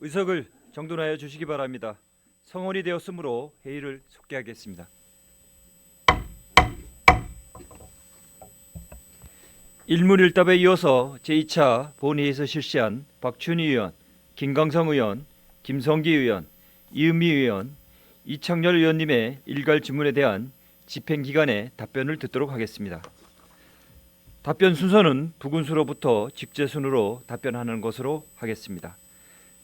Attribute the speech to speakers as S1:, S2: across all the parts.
S1: 의석을 정돈하여 주시기 바랍니다. 성원이 되었으므로 회의를 속개하겠습니다. 일문일답에 이어서 제2차 본회의에서 실시한 박춘희 의원, 김광성 의원, 김성기 의원, 이은미 의원, 이창렬 의원님의 일괄 질문에 대한 집행기관의 답변을 듣도록 하겠습니다. 답변 순서는 부군수로부터 직제순으로 답변하는 것으로 하겠습니다.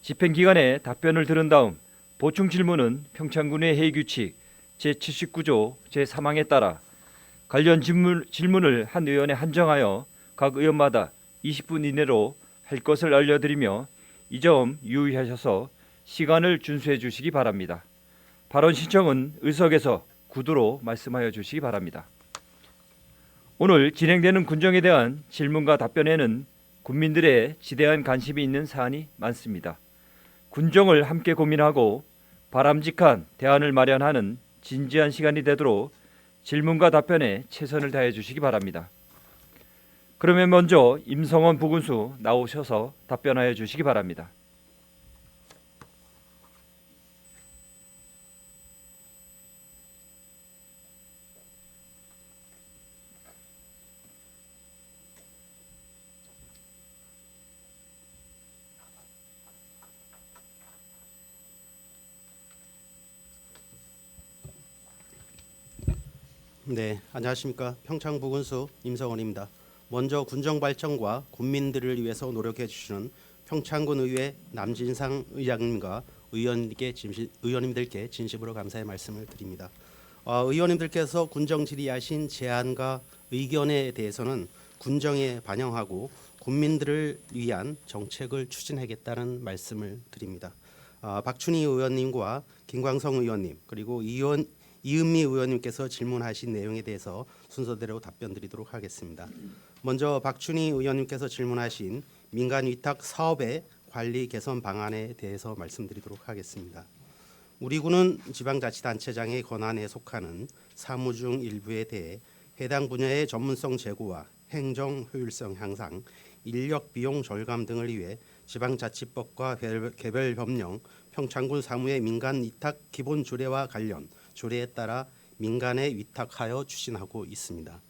S1: 집행기관의 답변을 들은 다음 보충 질문은 평창군의 회의규칙 제79조 제3항에 따라 관련 질문을 한 의원에 한정하여 각 의원마다 20분 이내로 할 것을 알려드리며 이 점 유의하셔서 시간을 준수해 주시기 바랍니다. 발언 신청은 의석에서 구두로 말씀하여 주시기 바랍니다. 오늘 진행되는 군정에 대한 질문과 답변에는 국민들의 지대한 관심이 있는 사안이 많습니다. 군정을 함께 고민하고 바람직한 대안을 마련하는 진지한 시간이 되도록 질문과 답변에 최선을 다해 주시기 바랍니다. 그러면 먼저 임성원 부군수 나오셔서 답변하여 주시기 바랍니다.
S2: 네, 안녕하십니까. 평창부군수 임성원입니다. 먼저 군정 발전과 국민들을 위해서 노력해 주시는 평창군 의회 남진상 의장님과 의원님들께 진심으로 감사의 말씀을 드립니다. 의원님들께서 군정 질의하신 제안과 의견에 대해서는 군정에 반영하고 국민들을 위한 정책을 추진하겠다는 말씀을 드립니다. 박춘희 의원님과 김광성 의원님 그리고 이은미 의원님께서 질문하신 내용에 대해서 순서대로 답변드리도록 하겠습니다. 먼저 박춘희 의원님께서 질문하신 민간 위탁 사업의 관리 개선 방안에 대해서 말씀드리도록 하겠습니다. 우리 군은 지방자치단체장의 권한에 속하는 사무 중 일부에 대해 해당 분야의 전문성 제고와 행정 효율성 향상, 인력 비용 절감 등을 위해 지방자치법과 개별 법령, 평창군 사무의 민간 위탁 기본 조례와 관련 조례에 따라 민간에 위탁하여 추진하고 있습니다.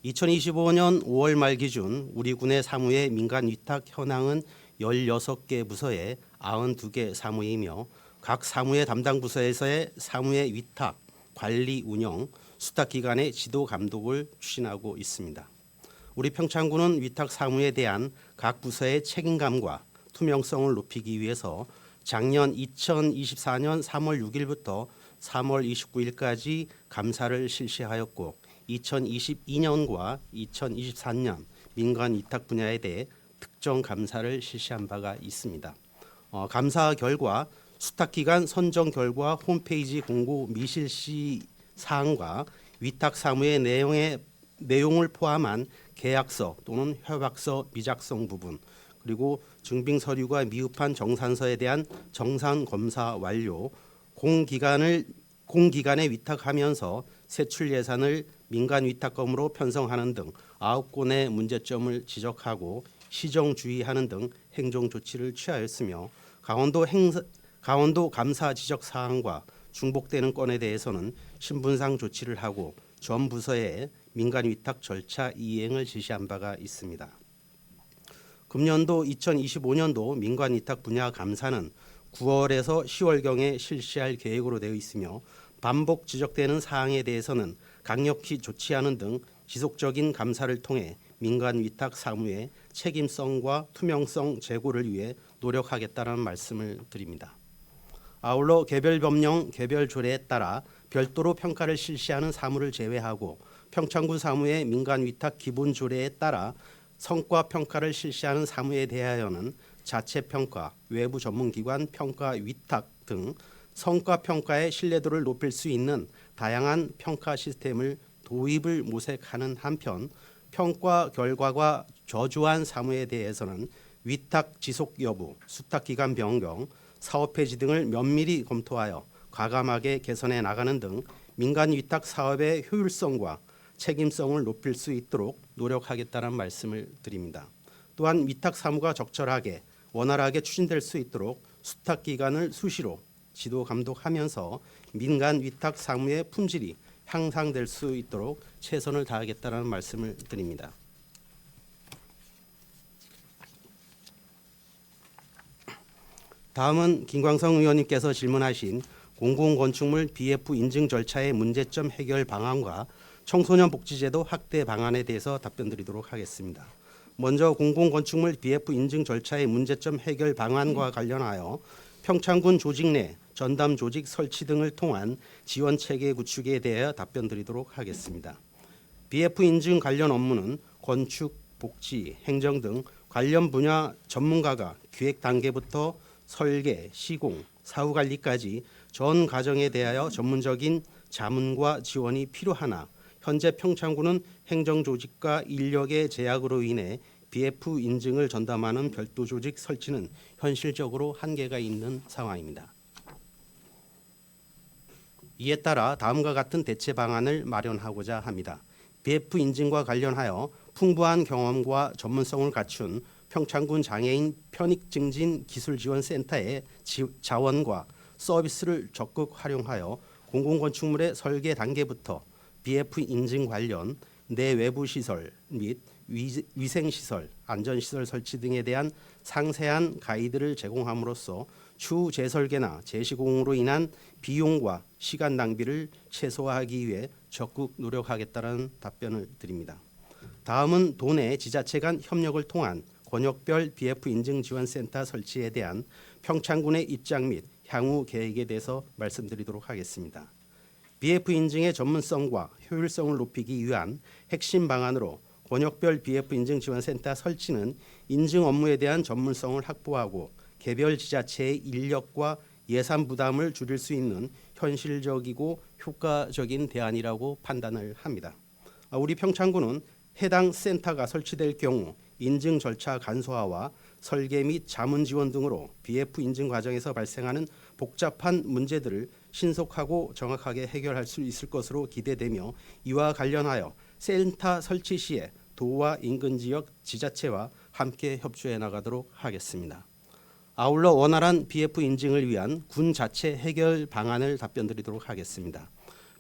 S2: 2025년 5월 말 기준 우리 군의 사무의 민간 위탁 현황은 16개 부서에 92개 사무이며 각 사무의 담당 부서에서의 사무의 위탁, 관리, 운영, 수탁 기관의 지도 감독을 추진하고 있습니다. 우리 평창군은 위탁 사무에 대한 각 부서의 책임감과 투명성을 높이기 위해서 작년 2024년 3월 6일부터 3월 29일까지 감사를 실시하였고 2022년과 2023년 민간 위탁 분야에 대해 특정 감사를 실시한 바가 있습니다. 감사 결과 수탁기관 선정 결과 홈페이지 공고 미실시 사항과 위탁 사무의 내용을 포함한 계약서 또는 협약서 미작성 부분 그리고 증빙 서류가 미흡한 정산서에 대한 정산 검사 완료, 공기관에 위탁하면서 세출 예산을 민간 위탁금으로 편성하는 등 9건의 문제점을 지적하고 시정주의하는 등 행정 조치를 취하였으며 강원도 감사 지적 사항과 중복되는 건에 대해서는 신분상 조치를 하고 전 부서에 민간 위탁 절차 이행을 지시한 바가 있습니다. 금년도 2025년도 민간 위탁 분야 감사는 9월에서 10월경에 실시할 계획으로 되어 있으며 반복 지적되는 사항에 대해서는 강력히 조치하는 등 지속적인 감사를 통해 민간 위탁 사무의 책임성과 투명성 제고를 위해 노력하겠다는 말씀을 드립니다. 아울러 개별 법령, 개별 조례에 따라 별도로 평가를 실시하는 사무를 제외하고 평창군 사무의 민간 위탁 기본 조례에 따라 성과 평가를 실시하는 사무에 대하여는 자체 평가, 외부 전문기관 평가 위탁 등 성과 평가의 신뢰도를 높일 수 있는 다양한 평가 시스템을 도입을 모색하는 한편 평가 결과가 저조한 사무에 대해서는 위탁 지속 여부, 수탁 기간 변경, 사업 폐지 등을 면밀히 검토하여 과감하게 개선해 나가는 등 민간 위탁 사업의 효율성과 책임성을 높일 수 있도록 노력하겠다는 말씀을 드립니다. 또한 위탁 사무가 적절하게 원활하게 추진될 수 있도록 수탁 기간을 수시로 지도 감독하면서 민간 위탁 사무의 품질이 향상될 수 있도록 최선을 다하겠다는 말씀을 드립니다. 다음은 김광성 의원님께서 질문하신 공공건축물 BF 인증 절차의 문제점 해결 방안과 청소년 복지제도 확대 방안에 대해서 답변드리도록 하겠습니다. 먼저 공공건축물 BF 인증 절차의 문제점 해결 방안과 관련하여 평창군 조직 내 전담 조직 설치 등을 통한 지원 체계 구축에 대하여 답변드리도록 하겠습니다. BF 인증 관련 업무는 건축, 복지, 행정 등 관련 분야 전문가가 기획 단계부터 설계, 시공, 사후 관리까지 전 과정에 대하여 전문적인 자문과 지원이 필요하나 현재 평창군은 행정 조직과 인력의 제약으로 인해 BF 인증을 전담하는 별도 조직 설치는 현실적으로 한계가 있는 상황입니다. 이에 따라 다음과 같은 대체 방안을 마련하고자 합니다. BF 인증과 관련하여 풍부한 경험과 전문성을 갖춘 평창군 장애인 편익증진 기술지원센터의 자원과 서비스를 적극 활용하여 공공건축물의 설계 단계부터 BF 인증 관련 내외부 시설 및 위생시설, 안전시설 설치 등에 대한 상세한 가이드를 제공함으로써 추후 재설계나 재시공으로 인한 비용과 시간 낭비를 최소화하기 위해 적극 노력하겠다는 답변을 드립니다. 다음은 도내 지자체 간 협력을 통한 권역별 BF 인증 지원센터 설치에 대한 평창군의 입장 및 향후 계획에 대해서 말씀드리도록 하겠습니다. BF 인증의 전문성과 효율성을 높이기 위한 핵심 방안으로 권역별 BF 인증 지원센터 설치는 인증 업무에 대한 전문성을 확보하고 개별 지자체의 인력과 예산 부담을 줄일 수 있는 현실적이고 효과적인 대안이라고 판단을 합니다. 우리 평창군은 해당 센터가 설치될 경우 인증 절차 간소화와 설계 및 자문 지원 등으로 BF 인증 과정에서 발생하는 복잡한 문제들을 신속하고 정확하게 해결할 수 있을 것으로 기대되며 이와 관련하여 센터 설치 시에 도와 인근 지역 지자체와 함께 협조해 나가도록 하겠습니다. 아울러 원활한 BF 인증을 위한 군 자체 해결 방안을 답변드리도록 하겠습니다.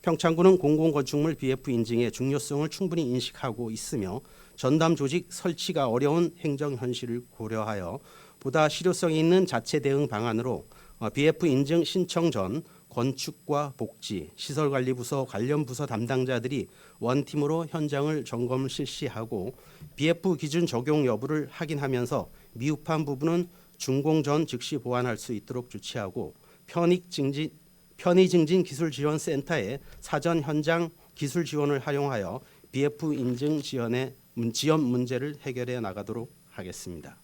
S2: 평창군은 공공건축물 BF 인증의 중요성을 충분히 인식하고 있으며 전담 조직 설치가 어려운 행정 현실을 고려하여 보다 실효성이 있는 자체 대응 방안으로 BF 인증 신청 전 건축과 복지, 시설관리부서 관련 부서 담당자들이 원팀으로 현장을 점검 실시하고 BF 기준 적용 여부를 확인하면서 미흡한 부분은 준공 전 즉시 보완할 수 있도록 조치하고 편의증진 기술지원센터의 사전 현장 기술 지원을 활용하여 BF 인증 지원 문제를 해결해 나가도록 하겠습니다.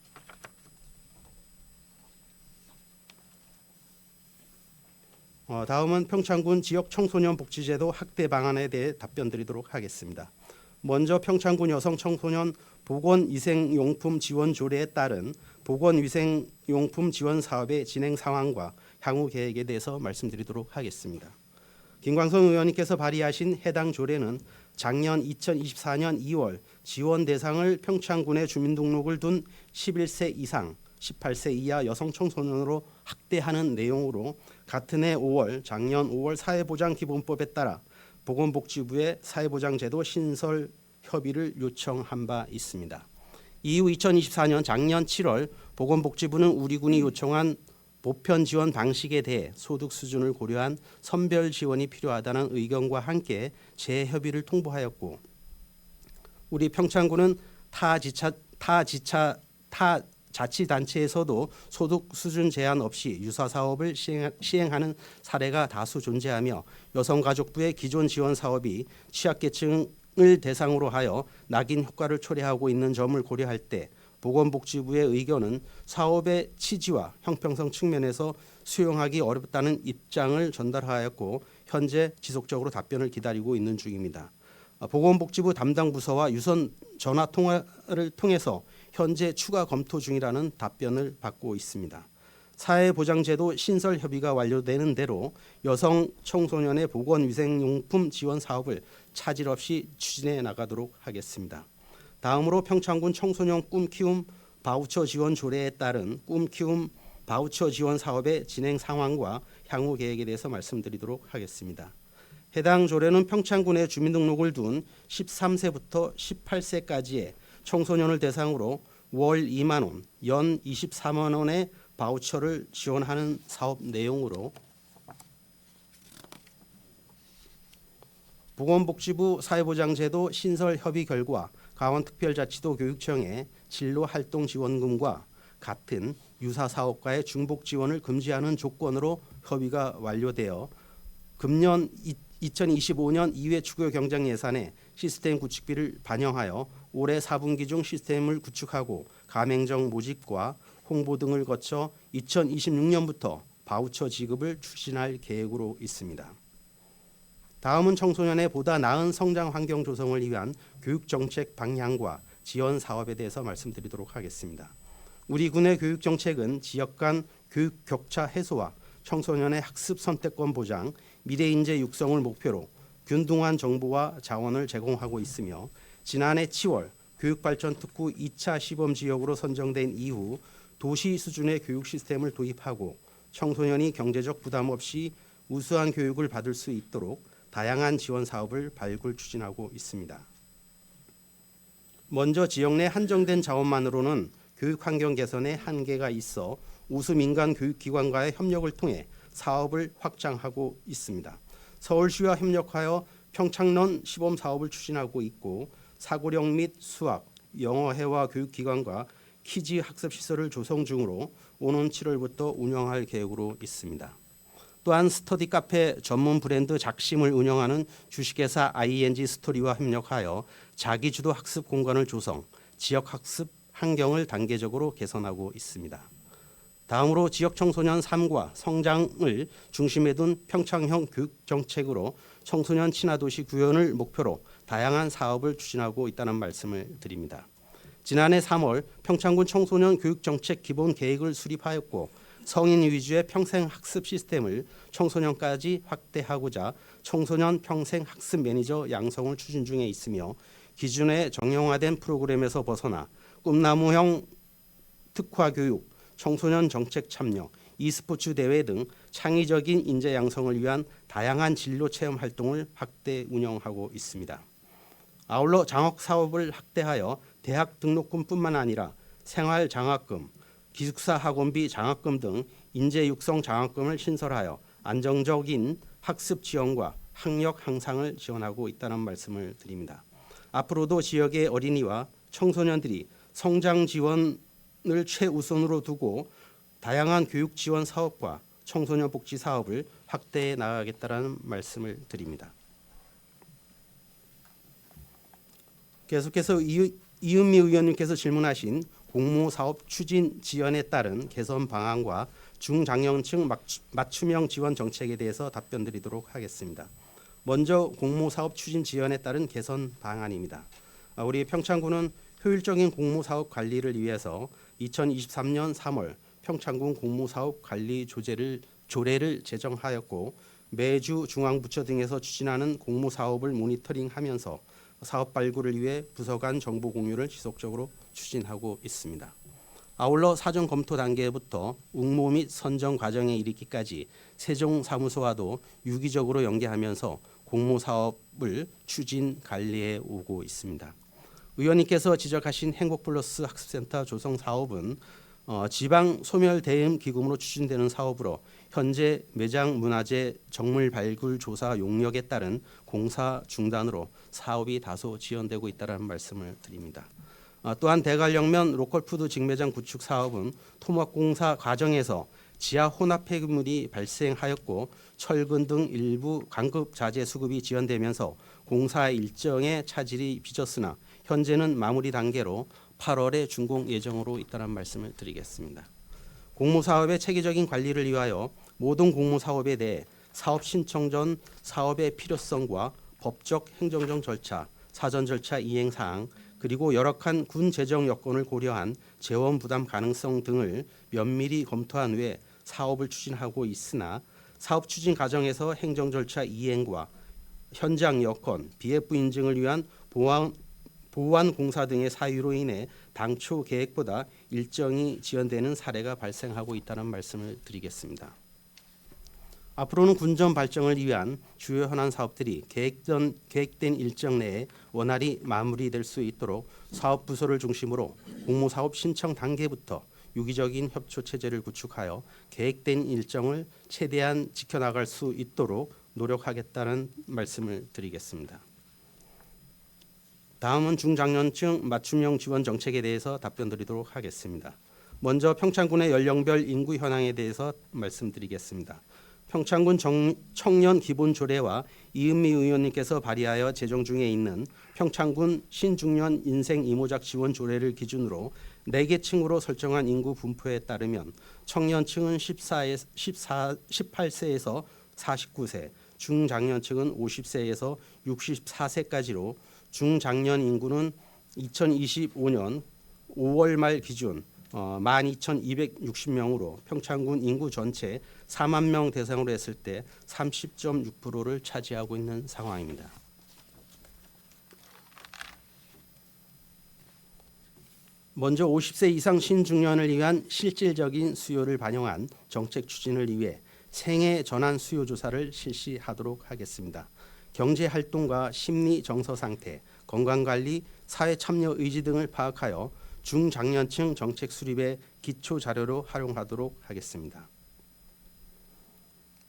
S2: 다음은 평창군 지역 청소년 복지제도 확대 방안에 대해 답변드리도록 하겠습니다. 먼저 평창군 여성 청소년 보건위생용품 지원 조례에 따른 보건위생용품 지원 사업의 진행 상황과 향후 계획에 대해서 말씀드리도록 하겠습니다. 김광성 의원님께서 발의하신 해당 조례는 작년 2024년 2월 지원 대상을 평창군에 주민등록을 둔 11세 이상 18세 이하 여성 청소년으로 확대하는 내용으로 같은 해 5월 작년 5월 사회보장기본법에 따라 보건복지부에 사회보장제도 신설 협의를 요청한 바 있습니다. 이후 2024년 작년 7월 보건복지부는 우리 군이 요청한 보편 지원 방식에 대해 소득 수준을 고려한 선별 지원이 필요하다는 의견과 함께 재협의를 통보하였고 우리 평창군은 타 자치단체에서도 소득 수준 제한 없이 유사 사업을 시행하는 사례가 다수 존재하며 여성가족부의 기존 지원 사업이 취약계층을 대상으로 하여 낙인 효과를 초래하고 있는 점을 고려할 때 보건복지부의 의견은 사업의 취지와 형평성 측면에서 수용하기 어렵다는 입장을 전달하였고 현재 지속적으로 답변을 기다리고 있는 중입니다. 보건복지부 담당 부서와 유선 전화 통화를 통해서 현재 추가 검토 중이라는 답변을 받고 있습니다. 사회보장제도 신설 협의가 완료되는 대로 여성 청소년의 보건위생용품 지원 사업을 차질 없이 추진해 나가도록 하겠습니다. 다음으로 평창군 청소년 꿈키움 바우처 지원 조례에 따른 꿈키움 바우처 지원 사업의 진행 상황과 향후 계획에 대해서 말씀드리도록 하겠습니다. 해당 조례는 평창군에 주민등록을 둔 13세부터 18세까지의 청소년을 대상으로 월 2만 원, 연 24만 원의 바우처를 지원하는 사업 내용으로 보건복지부 사회보장제도 신설 협의 결과 강원특별자치도 교육청의 진로활동지원금과 같은 유사 사업과의 중복 지원을 금지하는 조건으로 협의가 완료되어 금년 2025년 2회 추가 경정 예산에 시스템 구축비를 반영하여 올해 4분기 중 시스템을 구축하고 가맹점 모집과 홍보 등을 거쳐 2026년부터 바우처 지급을 추진할 계획으로 있습니다. 다음은 청소년의 보다 나은 성장 환경 조성을 위한 교육 정책 방향과 지원 사업에 대해서 말씀드리도록 하겠습니다. 우리 군의 교육 정책은 지역 간 교육 격차 해소와 청소년의 학습 선택권 보장, 미래 인재 육성을 목표로 균등한 정보와 자원을 제공하고 있으며 지난해 10월 교육발전 특구 2차 시범 지역으로 선정된 이후 도시 수준의 교육 시스템을 도입하고 청소년이 경제적 부담 없이 우수한 교육을 받을 수 있도록 다양한 지원 사업을 발굴 추진하고 있습니다. 먼저 지역 내 한정된 자원만으로는 교육 환경 개선에 한계가 있어 우수 민간 교육기관과의 협력을 통해 사업을 확장하고 있습니다. 서울시와 협력하여 평창런 시범 사업을 추진하고 있고 사고력 및 수학, 영어 회화 교육기관과 키즈 학습시설을 조성 중으로 오는 7월부터 운영할 계획으로 있습니다. 또한 스터디 카페 전문 브랜드 작심을 운영하는 주식회사 ING 스토리와 협력하여 자기주도 학습 공간을 조성, 지역 학습 환경을 단계적으로 개선하고 있습니다. 다음으로 지역 청소년 삶과 성장을 중심에 둔 평창형 교육 정책으로 청소년 친화도시 구현을 목표로 다양한 사업을 추진하고 있다는 말씀을 드립니다. 지난해 3월 평창군 청소년 교육정책 기본 계획을 수립하였고 성인 위주의 평생 학습 시스템을 청소년까지 확대하고자 청소년 평생 학습 매니저 양성을 추진 중에 있으며 기존의 정형화된 프로그램에서 벗어나 꿈나무형 특화 교육, 청소년 정책 참여, e스포츠 대회 등 창의적인 인재 양성을 위한 다양한 진로 체험 활동을 확대 운영하고 있습니다. 아울러 장학 사업을 확대하여 대학 등록금뿐만 아니라 생활 장학금, 기숙사 학원비 장학금 등 인재 육성 장학금을 신설하여 안정적인 학습 지원과 학력 향상을 지원하고 있다는 말씀을 드립니다. 앞으로도 지역의 어린이와 청소년들이 성장 지원을 최우선으로 두고 다양한 교육 지원 사업과 청소년 복지 사업을 확대해 나가겠다는 말씀을 드립니다. 계속해서 이은미 의원님께서 질문하신 공모사업 추진 지연에 따른 개선 방안과 중장년층 맞춤형 지원 정책에 대해서 답변드리도록 하겠습니다. 먼저 공모사업 추진 지연에 따른 개선 방안입니다. 우리 평창군은 효율적인 공모사업 관리를 위해서 2023년 3월 평창군 공모사업 관리 조례를 제정하였고 매주 중앙부처 등에서 추진하는 공모사업을 모니터링하면서 사업 발굴을 위해 부서 간 정보 공유를 지속적으로 추진하고 있습니다. 아울러 사전 검토 단계부터 응모 및 선정 과정에 이르기까지 세종사무소와도 유기적으로 연계하면서 공모사업을 추진 관리해 오고 있습니다. 의원님께서 지적하신 행복플러스 학습센터 조성 사업은 지방 소멸 대응 기금으로 추진되는 사업으로 현재 매장 문화재 정물 발굴 조사 용역에 따른 공사 중단으로 사업이 다소 지연되고 있다는 말씀을 드립니다. 또한 대관령면 로컬푸드 직매장 구축 사업은 토목공사 과정에서 지하 혼합 폐기물이 발생하였고 철근 등 일부 강급 자재 수급이 지연되면서 공사 일정에 차질이 빚었으나 현재는 마무리 단계로 8월에 준공 예정으로 있다는 말씀을 드리겠습니다. 공모사업의 체계적인 관리를 위하여 모든 공모사업에 대해 사업 신청 전 사업의 필요성과 법적 행정적 절차, 사전 절차 이행 사항, 그리고 열악한 군 재정 여건을 고려한 재원 부담 가능성 등을 면밀히 검토한 후에 사업을 추진하고 있으나 사업 추진 과정에서 행정 절차 이행과 현장 여건, BF 인증을 위한 보안 공사 등의 사유로 인해 당초 계획보다 일정이 지연되는 사례가 발생하고 있다는 말씀을 드리겠습니다. 앞으로는 군정 발전을 위한 주요 현안 사업들이 계획된 일정 내에 원활히 마무리될 수 있도록 사업 부서를 중심으로 공모사업 신청 단계부터 유기적인 협조 체제를 구축하여 계획된 일정을 최대한 지켜나갈 수 있도록 노력하겠다는 말씀을 드리겠습니다. 다음은 중장년층 맞춤형 지원 정책에 대해서 답변드리도록 하겠습니다. 먼저 평창군의 연령별 인구 현황에 대해서 말씀드리겠습니다. 평창군 청년 기본 조례와 이은미 의원님께서 발의하여 제정 중에 있는 평창군 신중년 인생 이모작 지원 조례를 기준으로 4개 층으로 설정한 인구 분포에 따르면 청년층은 18세에서 49세, 중장년층은 50세에서 64세까지로 중장년 인구는 2025년 5월 말 기준 12,260명으로 평창군 인구 전체 4만 명 대상으로 했을 때 30.6%를 차지하고 있는 상황입니다. 먼저 50세 이상 신중년을 위한 실질적인 수요를 반영한 정책 추진을 위해 생애 전환 수요 조사를 실시하도록 하겠습니다. 경제 활동과 심리 정서 상태, 건강 관리, 사회 참여 의지 등을 파악하여 중장년층 정책 수립의 기초 자료로 활용하도록 하겠습니다.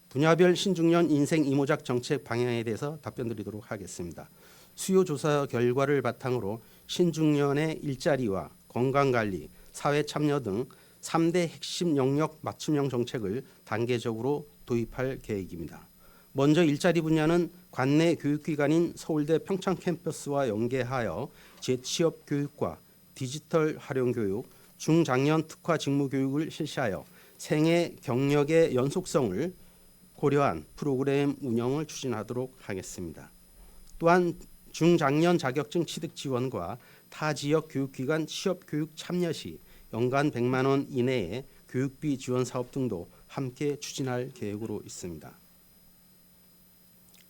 S2: 분야별 신중년 인생 이모작 정책 방향에 대해서 답변드리도록 하겠습니다. 수요 조사 결과를 바탕으로 신중년의 일자리와 건강관리, 사회 참여 등 3대 핵심 영역 맞춤형 정책을 단계적으로 도입할 계획입니다. 먼저 일자리 분야는 관내 교육기관인 서울대 평창 캠퍼스와 연계하여 재취업 교육과 디지털 활용 교육, 중장년 특화 직무 교육을 실시하여 생애 경력의 연속성을 고려한 프로그램 운영을 추진하도록 하겠습니다. 또한 중장년 자격증 취득 지원과 타 지역 교육기관 취업 교육 참여 시 연간 100만 원 이내의 교육비 지원 사업 등도 함께 추진할 계획으로 있습니다.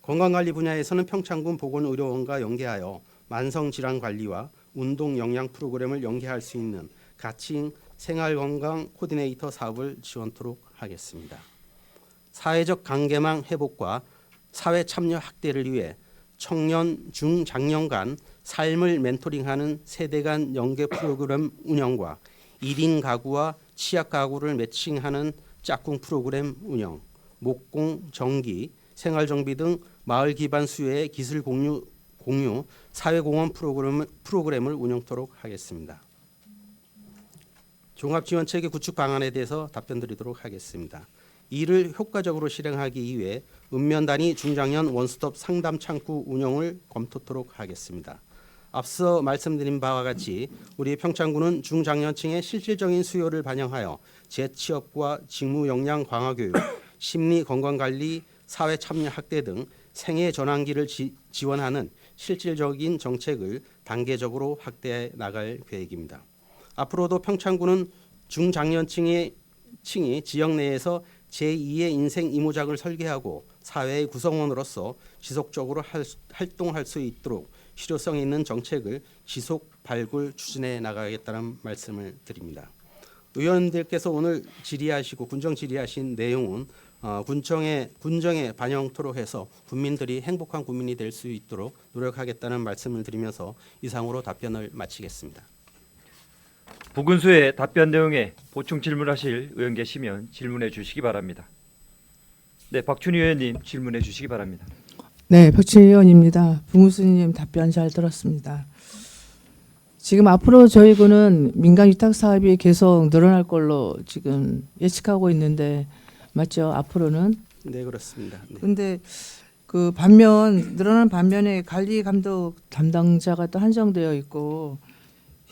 S2: 건강관리 분야에서는 평창군 보건의료원과 연계하여 만성질환 관리와 운동 영양 프로그램을 연계할 수 있는 가칭 생활건강 코디네이터 사업을 지원토록 하겠습니다. 사회적 관계망 회복과 사회 참여 확대를 위해 청년, 중장년 간 삶을 멘토링하는 세대 간 연계 프로그램 운영과 1인 가구와 취약 가구를 매칭하는 짝꿍 프로그램 운영, 목공, 전기, 생활정비 등 마을 기반 수요의 기술 공유 사회공헌 프로그램을 운영토록 하겠습니다. 종합지원체계 구축 방안에 대해서 답변드리도록 하겠습니다. 이를 효과적으로 실행하기 위해 읍면 단위 중장년 원스톱 상담 창구 운영을 검토토록 하겠습니다. 앞서 말씀드린 바와 같이 우리 평창군은 중장년층의 실질적인 수요를 반영하여 재취업과 직무 역량 강화 교육, 심리 건강 관리, 사회 참여 확대 등 생애 전환기를 지원하는 실질적인 정책을 단계적으로 확대해 나갈 계획입니다. 앞으로도 평창군은 중장년층이 지역 내에서 제2의 인생 이모작을 설계하고 사회의 구성원으로서 지속적으로 활동할 수 있도록 실효성 있는 정책을 지속 발굴 추진해 나가겠다는 말씀을 드립니다. 의원들께서 오늘 질의하시고 군정 질의하신 내용은 군정에 반영토록 해서 국민들이 행복한 국민이 될 수 있도록 노력하겠다는 말씀을 드리면서 이상으로 답변을 마치겠습니다.
S1: 부군수의 답변 내용에 보충 질문하실 의원 계시면 질문해 주시기 바랍니다. 네, 박춘희 의원님 질문해 주시기 바랍니다.
S3: 네, 박춘희 의원입니다. 부군수님 답변 잘 들었습니다. 지금 앞으로 저희 군은 민간 위탁 사업이 계속 늘어날 걸로 지금 예측하고 있는데 맞죠? 앞으로는?
S2: 네, 그렇습니다. 네.
S3: 근데 그 반면 늘어난 반면에 관리 감독 담당자가 또 한정되어 있고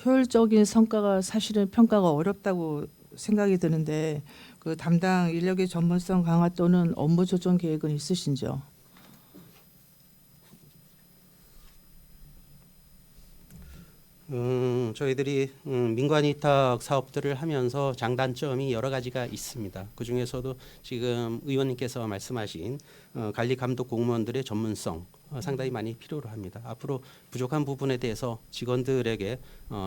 S3: 효율적인 성과가 사실은 평가가 어렵다고 생각이 드는데 그 담당 인력의 전문성 강화 또는 업무 조정 계획은 있으신지요?
S2: 저희들이 민관 위탁 사업들을 하면서 장단점이 여러 가지가 있습니다. 그 중에서도 지금 의원님께서 말씀하신 관리 감독 공무원들의 전문성 상당히 많이 필요로 합니다. 앞으로 부족한 부분에 대해서 직원들에게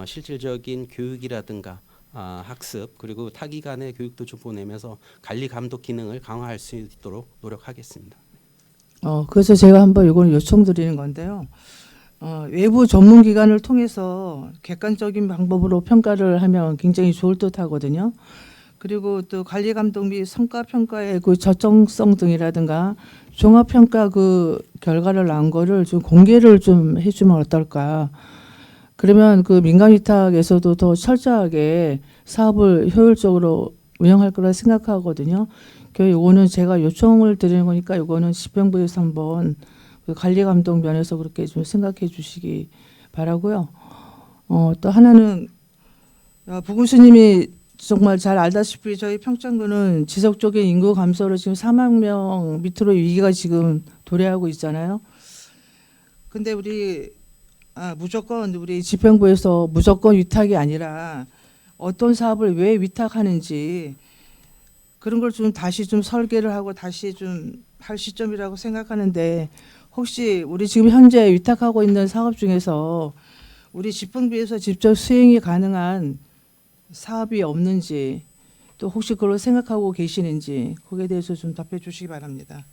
S2: 실질적인 교육이라든가 학습 그리고 타기간의 교육도 좀 보내면서 관리 감독 기능을 강화할 수 있도록 노력하겠습니다.
S3: 그래서 제가 한번 이걸 요청드리는 건데요. 외부 전문 기관을 통해서 객관적인 방법으로 평가를 하면 굉장히 좋을 듯하거든요. 그리고 또 관리 감독 및 성과 평가의 그 적정성 등이라든가 종합 평가 그 결과를 낳은 거를 좀 공개를 좀 해주면 어떨까? 그러면 그 민간 위탁에서도 더 철저하게 사업을 효율적으로 운영할 거라 생각하거든요. 이거는 제가 요청을 드리는 거니까 이거는 집행부에서 한번 그 관리 감독 면에서 그렇게 좀 생각해 주시기 바라고요. 또 하나는 부군수님이 정말 잘 알다시피 저희 평창군은 지속적인 인구 감소로 지금 4만 명 밑으로 위기가 지금 도래하고 있잖아요. 근데 무조건 우리 집행부에서 무조건 위탁이 아니라 어떤 사업을 왜 위탁하는지 그런 걸 좀 다시 좀 설계를 하고 다시 좀 할 시점이라고 생각하는데 혹시 우리 지금 현재 위탁하고 있는 사업 중에서 우리 집행부에서 직접 수행이 가능한 사업이 없는지 또 혹시 그걸 생각하고 계시는지 거기에 대해서 좀 답해 주시기 바랍니다.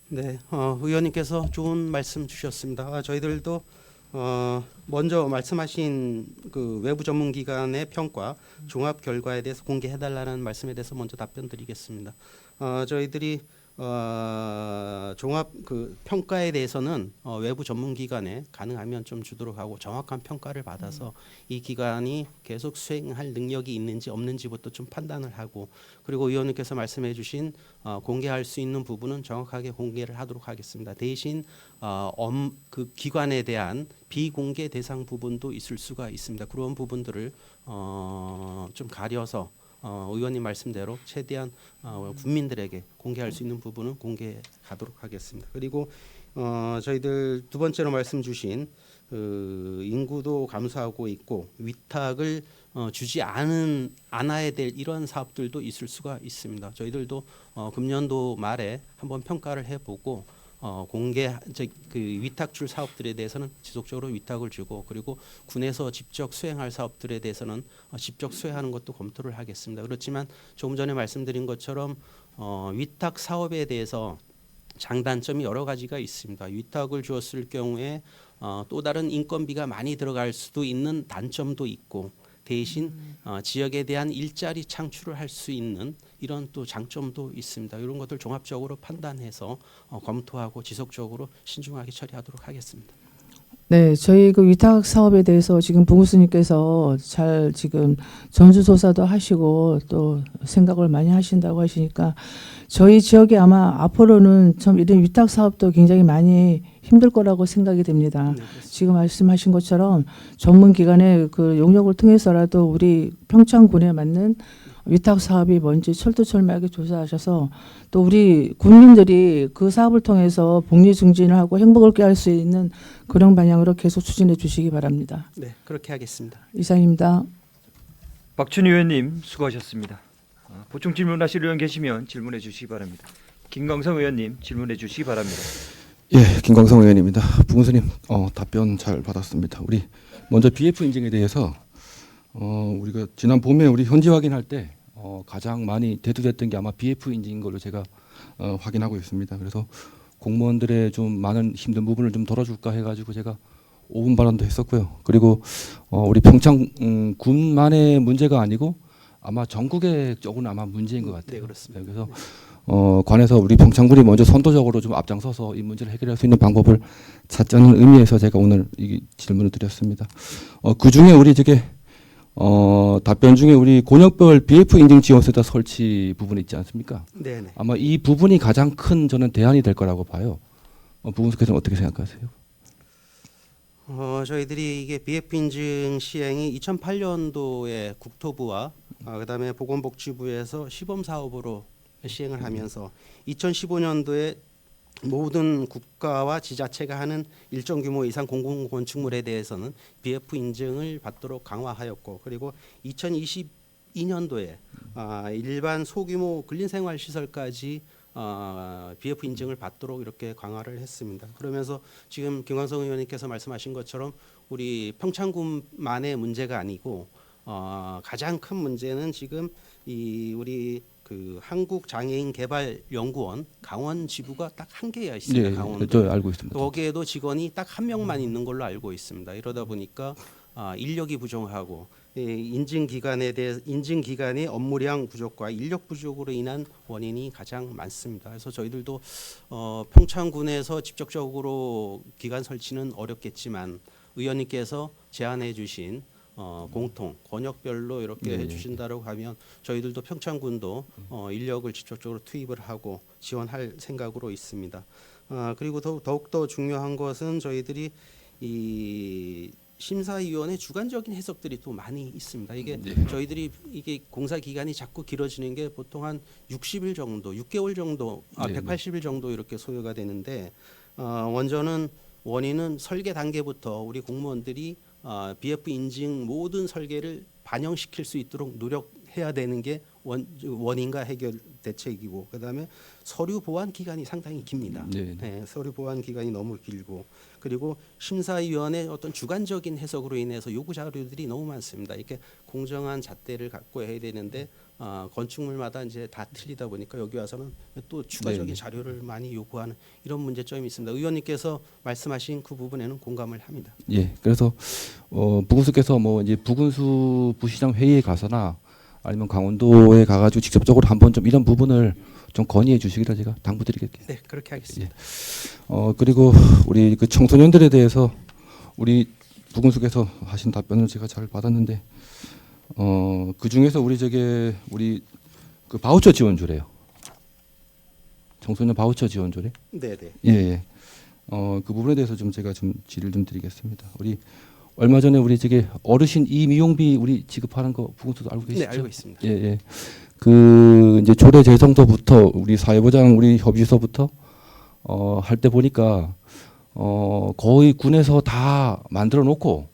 S2: 네, 의원님께서 좋은 말씀 주셨습니다. 저희들도 먼저 말씀하신 그 외부 전문기관의 평가 종합 결과에 대해서 공개해달라는 말씀에 대해서 먼저 답변드리겠습니다. 저희들이 종합 그 평가에 대해서는 외부 전문기관에 가능하면 좀 주도록 하고 정확한 평가를 받아서 이 기관이 계속 수행할 능력이 있는지 없는지부터 좀 판단을 하고 그리고 의원님께서 말씀해주신 공개할 수 있는 부분은 정확하게 공개를 하도록 하겠습니다. 대신 그 기관에 대한 비공개 대상 부분도 있을 수가 있습니다. 그런 부분들을 좀 가려서 의원님 말씀대로 최대한 국민들에게 공개할 수 있는 부분은 공개하도록 하겠습니다. 그리고 저희들 두 번째로 말씀 주신 인구도 감소하고 있고 위탁을 주지 않아야 될 이런 사업들도 있을 수가 있습니다. 저희들도 금년도 말에 한번 평가를 해보고 그 위탁 줄 사업들에 대해서는 지속적으로 위탁을 주고 그리고 군에서 직접 수행할 사업들에 대해서는 직접 수행하는 것도 검토를 하겠습니다. 그렇지만 조금 전에 말씀드린 것처럼 위탁 사업에 대해서 장단점이 여러 가지가 있습니다. 위탁을 주었을 경우에 또 다른 인건비가 많이 들어갈 수도 있는 단점도 있고 대신 지역에 대한 일자리 창출을 할 수 있는 이런 또 장점도 있습니다. 이런 것들 종합적으로 판단해서 검토하고 지속적으로 신중하게 처리하도록 하겠습니다.
S3: 네, 저희 그 위탁 사업에 대해서 지금 부군수님께서 잘 지금 전수조사도 하시고 또 생각을 많이 하신다고 하시니까 저희 지역에 아마 앞으로는 좀 이런 위탁 사업도 굉장히 많이 힘들 거라고 생각이 됩니다.
S2: 네,
S3: 지금 말씀하신 것처럼 전문기관의 그 용역을 통해서라도 우리 평창군에 맞는 위탁 사업이 뭔지 철두철미하게 조사하셔서 또 우리 국민들이 그 사업을 통해서 복리 증진을 하고 행복을 꾀할 수 있는 그런 방향으로 계속 추진해 주시기 바랍니다.
S2: 네, 그렇게 하겠습니다.
S3: 이상입니다.
S1: 박춘희 의원님 수고하셨습니다. 보충 질문하실 의원 계시면 질문해 주시기 바랍니다. 김광성 의원님 질문해 주시기 바랍니다.
S4: 예, 김광성 의원입니다. 부군수님 답변 잘 받았습니다. 우리 먼저 BF 인증에 대해서 우리가 지난 봄에 우리 현지 확인할 때 가장 많이 대두됐던 게 아마 BF 인증인 걸로 제가 확인하고 있습니다. 그래서 공무원들의 좀 많은 힘든 부분을 좀 덜어줄까 해가지고 제가 5분 발언도 했었고요. 그리고 우리 평창 군만의 문제가 아니고 아마 전국의 쪽은 아마 문제인 것 같아요.
S2: 네, 그렇습니다.
S4: 그래서 관해서 우리 평창군이 먼저 선도적으로 좀 앞장서서 이 문제를 해결할 수 있는 방법을 찾자는 의미에서 제가 오늘 이 질문을 드렸습니다. 그 중에 우리 답변 중에 우리 권역별 BF 인증 지원센터 설치 부분이 있지 않습니까?
S2: 네.
S4: 아마 이 부분이 가장 큰 저는 대안이 될 거라고 봐요. 부군수께서는 어떻게 생각하세요?
S2: 저희들이 이게 BF 인증 시행이 2008년도에 국토부와 그다음에 보건복지부에서 시범 사업으로 시행을 하면서 2015년도에 모든 국가와 지자체가 하는 일정 규모 이상 공공건축물에 대해서는 BF 인증을 받도록 강화하였고, 그리고 2022년도에 일반 소규모 근린생활시설까지 BF 인증을 받도록 이렇게 강화를 했습니다. 그러면서 지금 김광석 의원님께서 말씀하신 것처럼 우리 평창군만의 문제가 아니고 가장 큰 문제는 지금 우리 그 한국장애인개발연구원 강원 지부가 딱 한 개야 있습니다.
S4: 네,
S2: 강원도.
S4: 저 알고 있습니다.
S2: 거기에도 직원이 딱 한 명만 있는 걸로 알고 있습니다. 이러다 보니까 인력이 부족하고 인증 기간의 업무량 부족과 인력 부족으로 인한 원인이 가장 많습니다. 그래서 저희들도 평창군에서 직접적으로 기관 설치는 어렵겠지만 의원님께서 제안해 주신 공통 권역별로 이렇게 해주신다고 하면 저희들도 평창군도 인력을 직접적으로 투입을 하고 지원할 생각으로 있습니다. 그리고 더욱더 중요한 것은 저희들이 이 심사위원회 주관적인 해석들이 또 많이 있습니다. 이게 저희들이 이게 공사 기간이 자꾸 길어지는 게 보통 한 60일 정도, 6개월 정도, 180일 정도 이렇게 소요가 되는데 원인은 설계 단계부터 우리 공무원들이 BF 인증 모든 설계를 반영시킬 수 있도록 노력해야 되는 게 원인과 해결 대책이고, 그다음에 서류 보완 기간이 상당히 깁니다. 네, 서류 보완 기간이 너무 길고, 그리고 심사위원회 어떤 주관적인 해석으로 인해서 요구 자료들이 너무 많습니다. 이렇게 공정한 잣대를 갖고 해야 되는데 건축물마다 이제 다 틀리다 보니까 여기 와서는 또 추가적인 자료를 많이 요구하는 이런 문제점이 있습니다. 의원님께서 말씀하신 그 부분에는 공감을 합니다.
S4: 예, 그래서 부군수께서 뭐 이제 부군수 부시장 회의에 가서나 아니면 강원도에 가가지고 직접적으로 한번 좀 이런 부분을 좀 건의해 주시기를 제가 당부드리겠습니다.
S2: 네, 그렇게 하겠습니다.
S4: 그리고 우리 그 청소년들에 대해서 우리 부군수께서 하신 답변을 제가 잘 받았는데 그 중에서 우리 그 바우처 지원조례요. 청소년 바우처 지원조례.
S2: 네, 네.
S4: 예. 그 부분에 대해서 좀 제가 좀 질의를 좀 드리겠습니다. 우리 얼마 전에 우리 어르신 이미용비 우리 지급하는 거 부군수도 알고 계시죠?
S2: 네, 알고 있습니다.
S4: 예. 그 이제 조례 제정서부터 우리 사회보장 우리 협의서부터 할 때 보니까 거의 군에서 다 만들어 놓고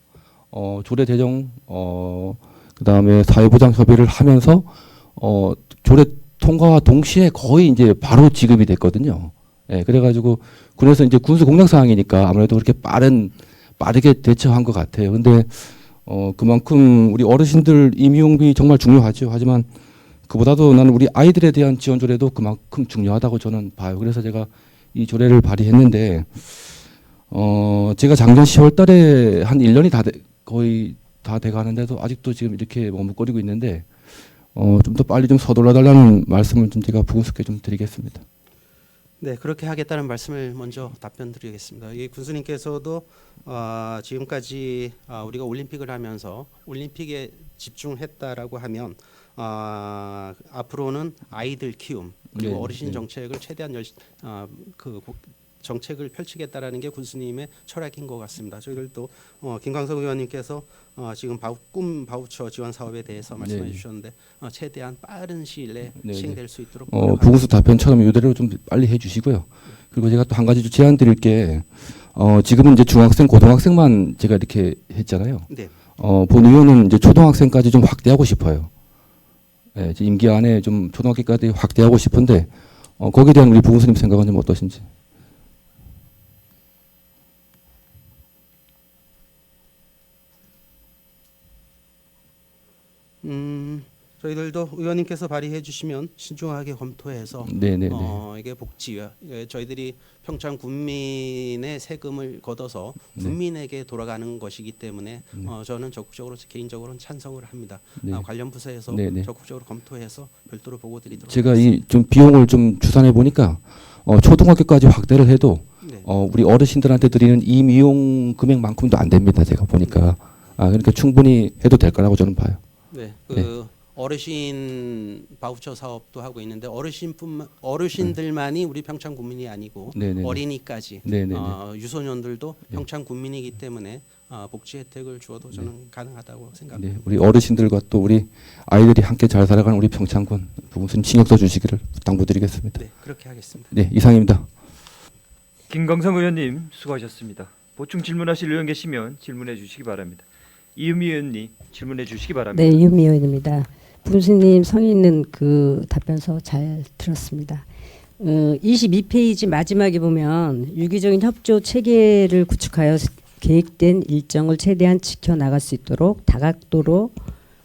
S4: 조례 제정 그다음에 사회보장 협의를 하면서 조례 통과와 동시에 거의 이제 바로 지급이 됐거든요. 예, 그래가지고 군에서 이제 군수 공약 사항이니까 아무래도 그렇게 빠르게 대처한 것 같아요. 근데 그만큼 우리 어르신들 임용비 정말 중요하죠. 하지만 그보다도 나는 우리 아이들에 대한 지원 조례도 그만큼 중요하다고 저는 봐요. 그래서 제가 이 조례를 발의했는데 제가 작년 10월달에 한 1년이 거의 다 돼가는데도 아직도 지금 이렇게 머뭇거리고 있는데 좀 더 빨리 좀 서둘러 달라는 말씀을 좀 제가 부군수께 좀 드리겠습니다.
S2: 네, 그렇게 하겠다는 말씀을 먼저 답변드리겠습니다. 이 군수님께서도 지금까지 우리가 올림픽을 하면서 올림픽에 집중했다라고 하면 앞으로는 아이들 키움 그리고
S4: 네,
S2: 어르신
S4: 네.
S2: 정책을 최대한 정책을 펼치겠다라는 게 군수님의 철학인 것 같습니다. 저희들도 김광석 의원님께서 지금 꿈 바우처 지원 사업에 대해서 말씀해
S4: 네.
S2: 주셨는데 최대한 빠른 시일 내에
S4: 네,
S2: 시행될 수 있도록
S4: 부군수 답변처럼 이대로 좀 빨리 해주시고요. 그리고 제가 또 한 가지 제안 드릴 게 지금은 이제 중학생, 고등학생만 제가 이렇게 했잖아요.
S2: 네.
S4: 본 의원은 이제 초등학생까지 좀 확대하고 싶어요. 예, 임기 안에 좀 초등학교까지 확대하고 싶은데 거기에 대한 우리 부군수님 생각은 좀 어떠신지?
S2: 저희들도 의원님께서 발의해 주시면 신중하게 검토해서
S4: 네네네.
S2: 이게 복지와 저희들이 평창 군민의 세금을 걷어서 군민에게 돌아가는 것이기 때문에 저는 적극적으로 개인적으로는 찬성을 합니다.
S4: 네.
S2: 관련 부서에서
S4: 네네.
S2: 적극적으로 검토해서 별도로 보고 드리도록
S4: 제가
S2: 하겠습니다.
S4: 이 좀 비용을 좀 추산해 보니까 초등학교까지 확대를 해도
S2: 네.
S4: 우리 어르신들한테 드리는 임용 금액만큼도 안 됩니다. 제가 보니까 그러니까 충분히 해도 될 거라고 저는 봐요.
S2: 네,
S4: 네.
S2: 어르신 바우처 사업도 하고 있는데 어르신들만이 우리 평창 군민이 아니고
S4: 네네네.
S2: 어린이까지
S4: 네네네.
S2: 유소년들도 평창 군민이기 때문에 복지 혜택을 주어도 저는 가능하다고 생각합니다.
S4: 네, 우리 어르신들과 또 우리 아이들이 함께 잘 살아가는 우리 평창군 부군수님 신경 써 주시기를 당부드리겠습니다.
S2: 네, 그렇게 하겠습니다.
S4: 네, 이상입니다.
S1: 김광성 의원님 수고하셨습니다. 보충 질문하실 의원 계시면 질문해 주시기 바랍니다. 이은미 의원님 질문해 주시기 바랍니다.
S5: 네, 이은미 의원입니다. 부교수님 성의 있는 그 답변서 잘 들었습니다. 22페이지 마지막에 보면 유기적인 협조 체계를 구축하여 계획된 일정을 최대한 지켜나갈 수 있도록 다각도로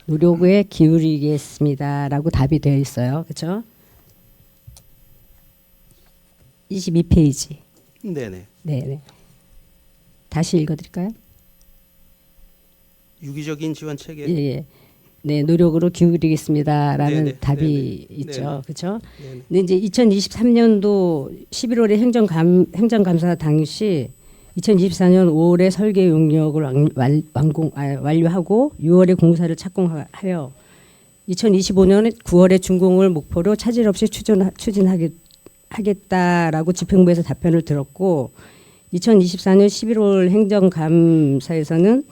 S5: 노력에 기울이겠습니다라고 답이 되어 있어요. 그렇죠? 22페이지.
S2: 네네.
S5: 네. 다시 읽어드릴까요?
S2: 유기적인 지원 체계.
S5: 예. 네, 노력으로 기울이겠습니다라는
S2: 네네,
S5: 답이
S2: 네네,
S5: 있죠.
S2: 네네.
S5: 그렇죠?
S2: 네네.
S5: 근데 이제 2023년도 11월에 행정감사 당시 2024년 5월에 설계 용역을 완료하고 6월에 공사를 착공하여 2025년 9월에 준공을 목표로 차질 없이 추진하겠다라고 집행부에서 답변을 들었고 2024년 11월 행정감사에서는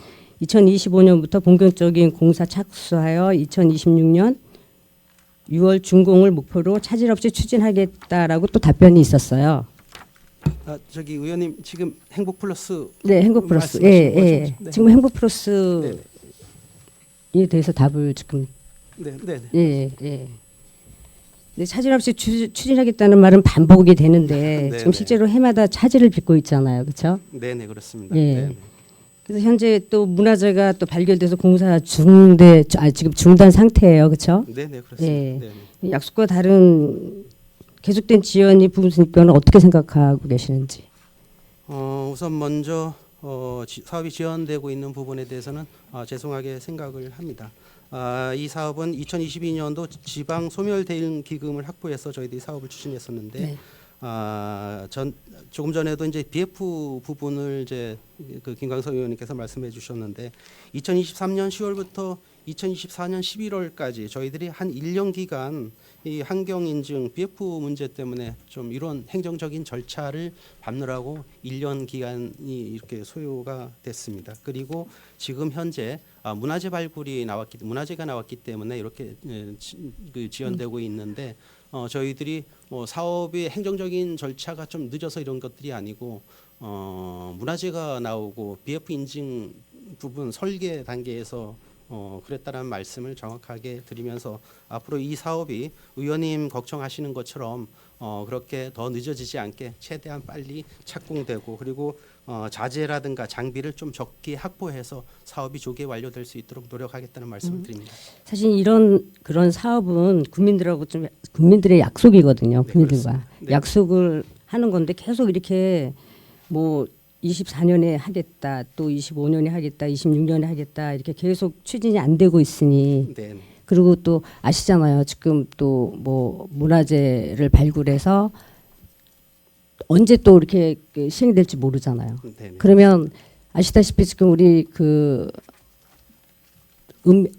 S5: 2025년부터 본격적인 공사 착수하여 2026년 6월 준공을 목표로 차질 없이 추진하겠다라고 또 답변이 있었어요.
S2: 저기 의원님 지금 행복 플러스
S5: 네, 행복 플러스.
S2: 말씀하신
S5: 예.
S2: 거죠? 네.
S5: 지금 행복 플러스에 대해서 답을 지금
S2: 네, 네,
S5: 예. 근데 차질 없이 추진하겠다는 말은 반복이 되는데
S2: 네,
S5: 지금
S2: 네.
S5: 실제로 해마다 차질을 빚고 있잖아요. 그렇죠?
S2: 네, 네 그렇습니다.
S5: 예.
S2: 네.
S5: 그래서 현재 또 문화재가 또 발견돼서 공사 지금 중단 상태예요. 그렇죠?
S2: 네, 네 그렇습니다.
S5: 예.
S2: 네, 네.
S5: 약속과 다른 계속된 지연이 부분은 어떻게 생각하고 계시는지.
S2: 우선 먼저 사업이 지연되고 있는 부분에 대해서는 죄송하게 생각을 합니다. 이 사업은 2022년도 지방 소멸 대응 기금을 확보해서 저희들이 사업을 추진했었는데
S5: 네.
S2: 조금 전에도 이제 BF 부분을 이제 그 김광석 의원님께서 말씀해 주셨는데 2023년 10월부터 2024년 11월까지 저희들이 한 1년 기간 이 환경 인증 BF 문제 때문에 좀 이런 행정적인 절차를 밟느라고 1년 기간이 이렇게 소요가 됐습니다. 그리고 지금 현재 문화재가 나왔기 때문에 이렇게 지연되고 있는데 저희들이 사업의 행정적인 절차가 좀 늦어서 이런 것들이 아니고 문화재가 나오고 BF 인증 부분 설계 단계에서 그랬다는 말씀을 정확하게 드리면서 앞으로 이 사업이 의원님 걱정하시는 것처럼 그렇게 더 늦어지지 않게 최대한 빨리 착공되고 그리고 자재라든가 장비를 좀 적게 확보해서 사업이 조기에 완료될 수 있도록 노력하겠다는 말씀을 드립니다.
S5: 사실 그런 사업은 국민들의 약속이거든요.
S2: 네,
S5: 국민들과
S2: 그렇습니다. 네.
S5: 약속을 하는 건데 계속 이렇게 뭐 24년에 하겠다, 또 25년에 하겠다, 26년에 하겠다 이렇게 계속 추진이 안 되고 있으니
S2: 네,
S5: 그리고 또 아시잖아요. 지금 또 뭐 문화재를 발굴해서 언제 또 이렇게 시행이 될지 모르잖아요.
S2: 네,
S5: 그러면 아시다시피 지금 우리 그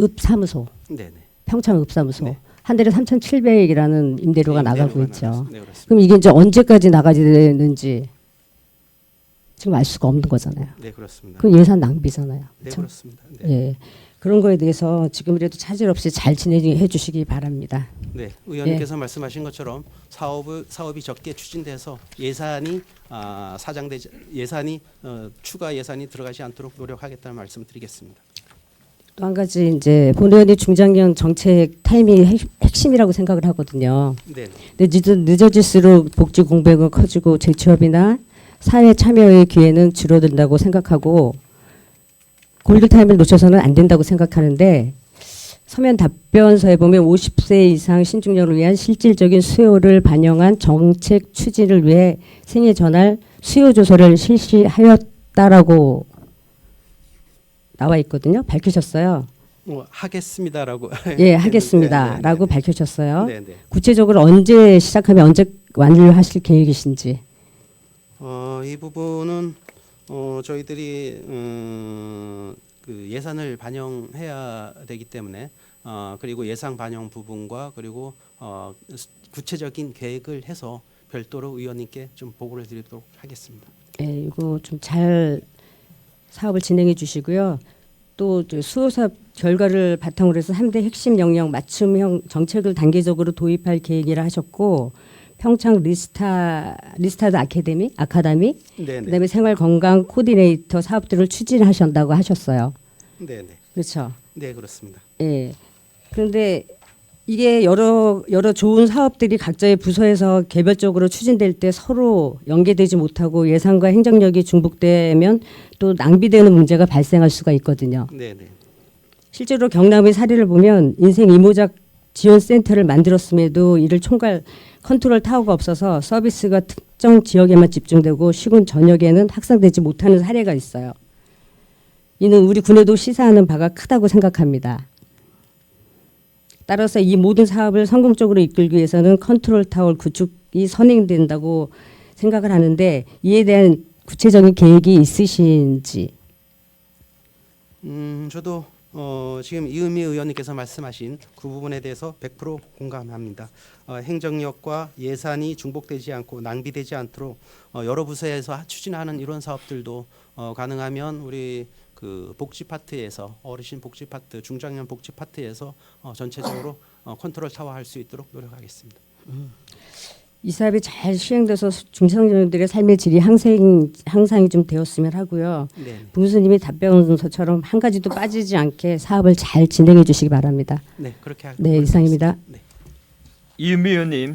S5: 읍사무소
S2: 네,
S5: 평창 읍사무소
S2: 네.
S5: 한 달에 3,700이라는 임대료가 나가고 있죠.
S2: 네, 그렇습니다.
S5: 그럼 이게 이제 언제까지 나가야 되는지 지금 알 수가 없는 거잖아요.
S2: 네, 그렇습니다.
S5: 그 예산 낭비잖아요.
S2: 네,
S5: 그렇죠?
S2: 그렇습니다. 네.
S5: 예. 그런 거에 대해서 지금이라도 차질 없이 잘 진행해 주시기 바랍니다.
S2: 네, 의원님께서 말씀하신 것처럼 사업이 적게 추진돼서 예산이 추가 예산이 들어가지 않도록 노력하겠다는 말씀을 드리겠습니다.
S5: 또 한 가지 이제 본 의원이 중장년 정책 타이밍이 핵심이라고 생각을 하거든요.
S2: 네,
S5: 근데 늦어질수록 복지 공백은 커지고 재취업이나 사회 참여의 기회는 줄어든다고 생각하고 골드 타임을 놓쳐서는 안 된다고 생각하는데 서면 답변서에 보면 50세 이상 신중년을 위한 실질적인 수요를 반영한 정책 추진을 위해 생애 전환 수요 조사를 실시하였다라고 나와 있거든요. 밝히셨어요.
S2: 하겠습니다라고.
S5: 예, 하겠습니다라고 밝히셨어요.
S2: 네, 네.
S5: 구체적으로 언제 시작하면 언제 완료하실 계획이신지.
S2: 이 부분은 저희들이 그 예산을 반영해야 되기 때문에 그리고 예산 반영 부분과 그리고 구체적인 계획을 해서 별도로 의원님께 좀 보고를 드리도록 하겠습니다.
S5: 예, 이거 좀 잘 사업을 진행해 주시고요. 또 수호사업 결과를 바탕으로 해서 3대 핵심 영역 맞춤형 정책을 단계적으로 도입할 계획이라 하셨고 평창 리스타드 아카데미,
S2: 네네.
S5: 그다음에 생활 건강 코디네이터 사업들을 추진하신다고 하셨어요.
S2: 네네.
S5: 그렇죠.
S2: 네, 그렇습니다.
S5: 예. 그런데 이게 여러 좋은 사업들이 각자의 부서에서 개별적으로 추진될 때 서로 연계되지 못하고 예산과 행정력이 중복되면 또 낭비되는 문제가 발생할 수가 있거든요.
S2: 네네.
S5: 실제로 경남의 사례를 보면 인생 이모작 지원센터를 만들었음에도 이를 컨트롤 타워가 없어서 서비스가 특정 지역에만 집중되고 시군 전역에는 확산되지 못하는 사례가 있어요. 이는 우리 군에도 시사하는 바가 크다고 생각합니다. 따라서 이 모든 사업을 성공적으로 이끌기 위해서는 컨트롤 타워 구축이 선행된다고 생각을 하는데 이에 대한 구체적인 계획이 있으신지.
S2: 저도 지금 이은미 의원님께서 말씀하신 그 부분에 대해서 100% 공감합니다. 행정력과 예산이 중복되지 않고 낭비되지 않도록 여러 부서에서 추진하는 이런 사업들도 가능하면 우리 그 복지 파트에서 어르신 복지 파트, 중장년 복지 파트에서 전체적으로 컨트롤 타워 할 수 있도록 노력하겠습니다.
S5: 이 사업이 잘 시행돼서 중장년들의 삶의 질이 향상이 좀 되었으면 하고요.
S2: 네,
S5: 부교수님이 답변서처럼 한 가지도 빠지지 않게 사업을 잘 진행해 주시기 바랍니다.
S2: 네, 그렇게 하도록
S5: 네, 이상입니다.
S2: 네.
S1: 이은미 의원님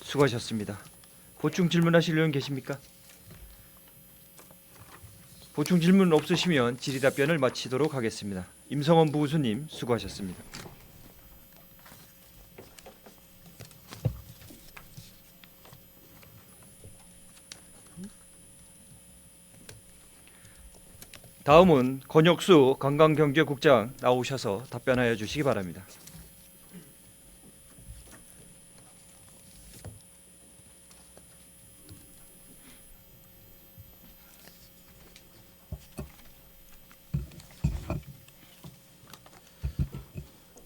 S1: 수고하셨습니다. 보충 질문하실 의원 계십니까? 보충 질문 없으시면 질의답변을 마치도록 하겠습니다. 임성원 부교수님 수고하셨습니다. 다음은 권혁수 관광경제국장 나오셔서 답변하여 주시기 바랍니다.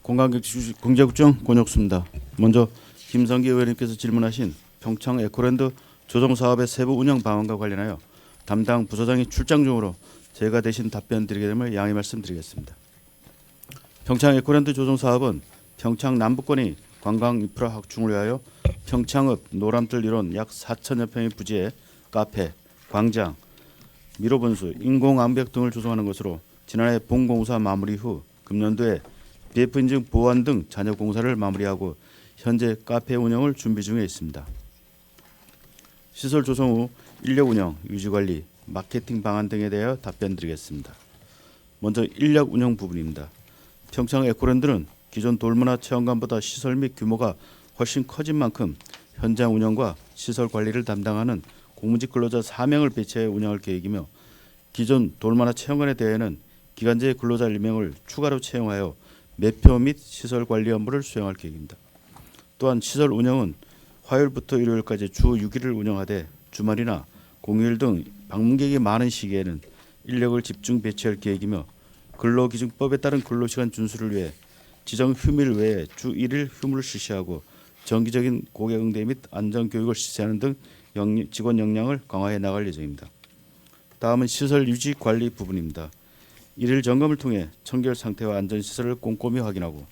S6: 관광경제국장 권혁수입니다. 먼저 김성기 의원님께서 질문하신 평창 에코랜드 조성 사업의 세부 운영 방안과 관련하여 담당 부서장이 출장 중으로 제가 대신 답변드리게 됨을 양해 말씀드리겠습니다. 평창 에코랜드 조성 사업은 평창 남부권의 관광 인프라 확충을 위하여 평창읍 노람틀 이론 약 4천여 평의 부지에 카페, 광장, 미로분수, 인공암벽 등을 조성하는 것으로 지난해 본공사 마무리 후 금년도에 BF 인증 보완 등 잔여 공사를 마무리하고 현재 카페 운영을 준비 중에 있습니다. 시설 조성 후 인력 운영, 유지 관리, 마케팅 방안 등에 대하여 답변드리겠습니다. 먼저 인력 운영 부분입니다. 평창 에코랜드는 기존 돌문화 체험관보다 시설 및 규모가 훨씬 커진 만큼 현장 운영과 시설 관리를 담당하는 공무직 근로자 4명을 배치해 운영할 계획이며 기존 돌문화 체험관에 대해는 기간제 근로자 1명을 추가로 채용하여 매표 및 시설 관리 업무를 수행할 계획입니다. 또한 시설 운영은 화요일부터 일요일까지 주 6일을 운영하되 주말이나 공휴일 등 방문객이 많은 시기에는 인력을 집중 배치할 계획이며 근로기준법에 따른 근로시간 준수를 위해 지정 휴일 외에 주 1일 휴무를 실시하고 정기적인 고객 응대 및 안전교육을 실시하는 등 직원 역량을 강화해 나갈 예정입니다. 다음은 시설 유지 관리 부분입니다. 일일 점검을 통해 청결 상태와 안전시설을 꼼꼼히 확인하고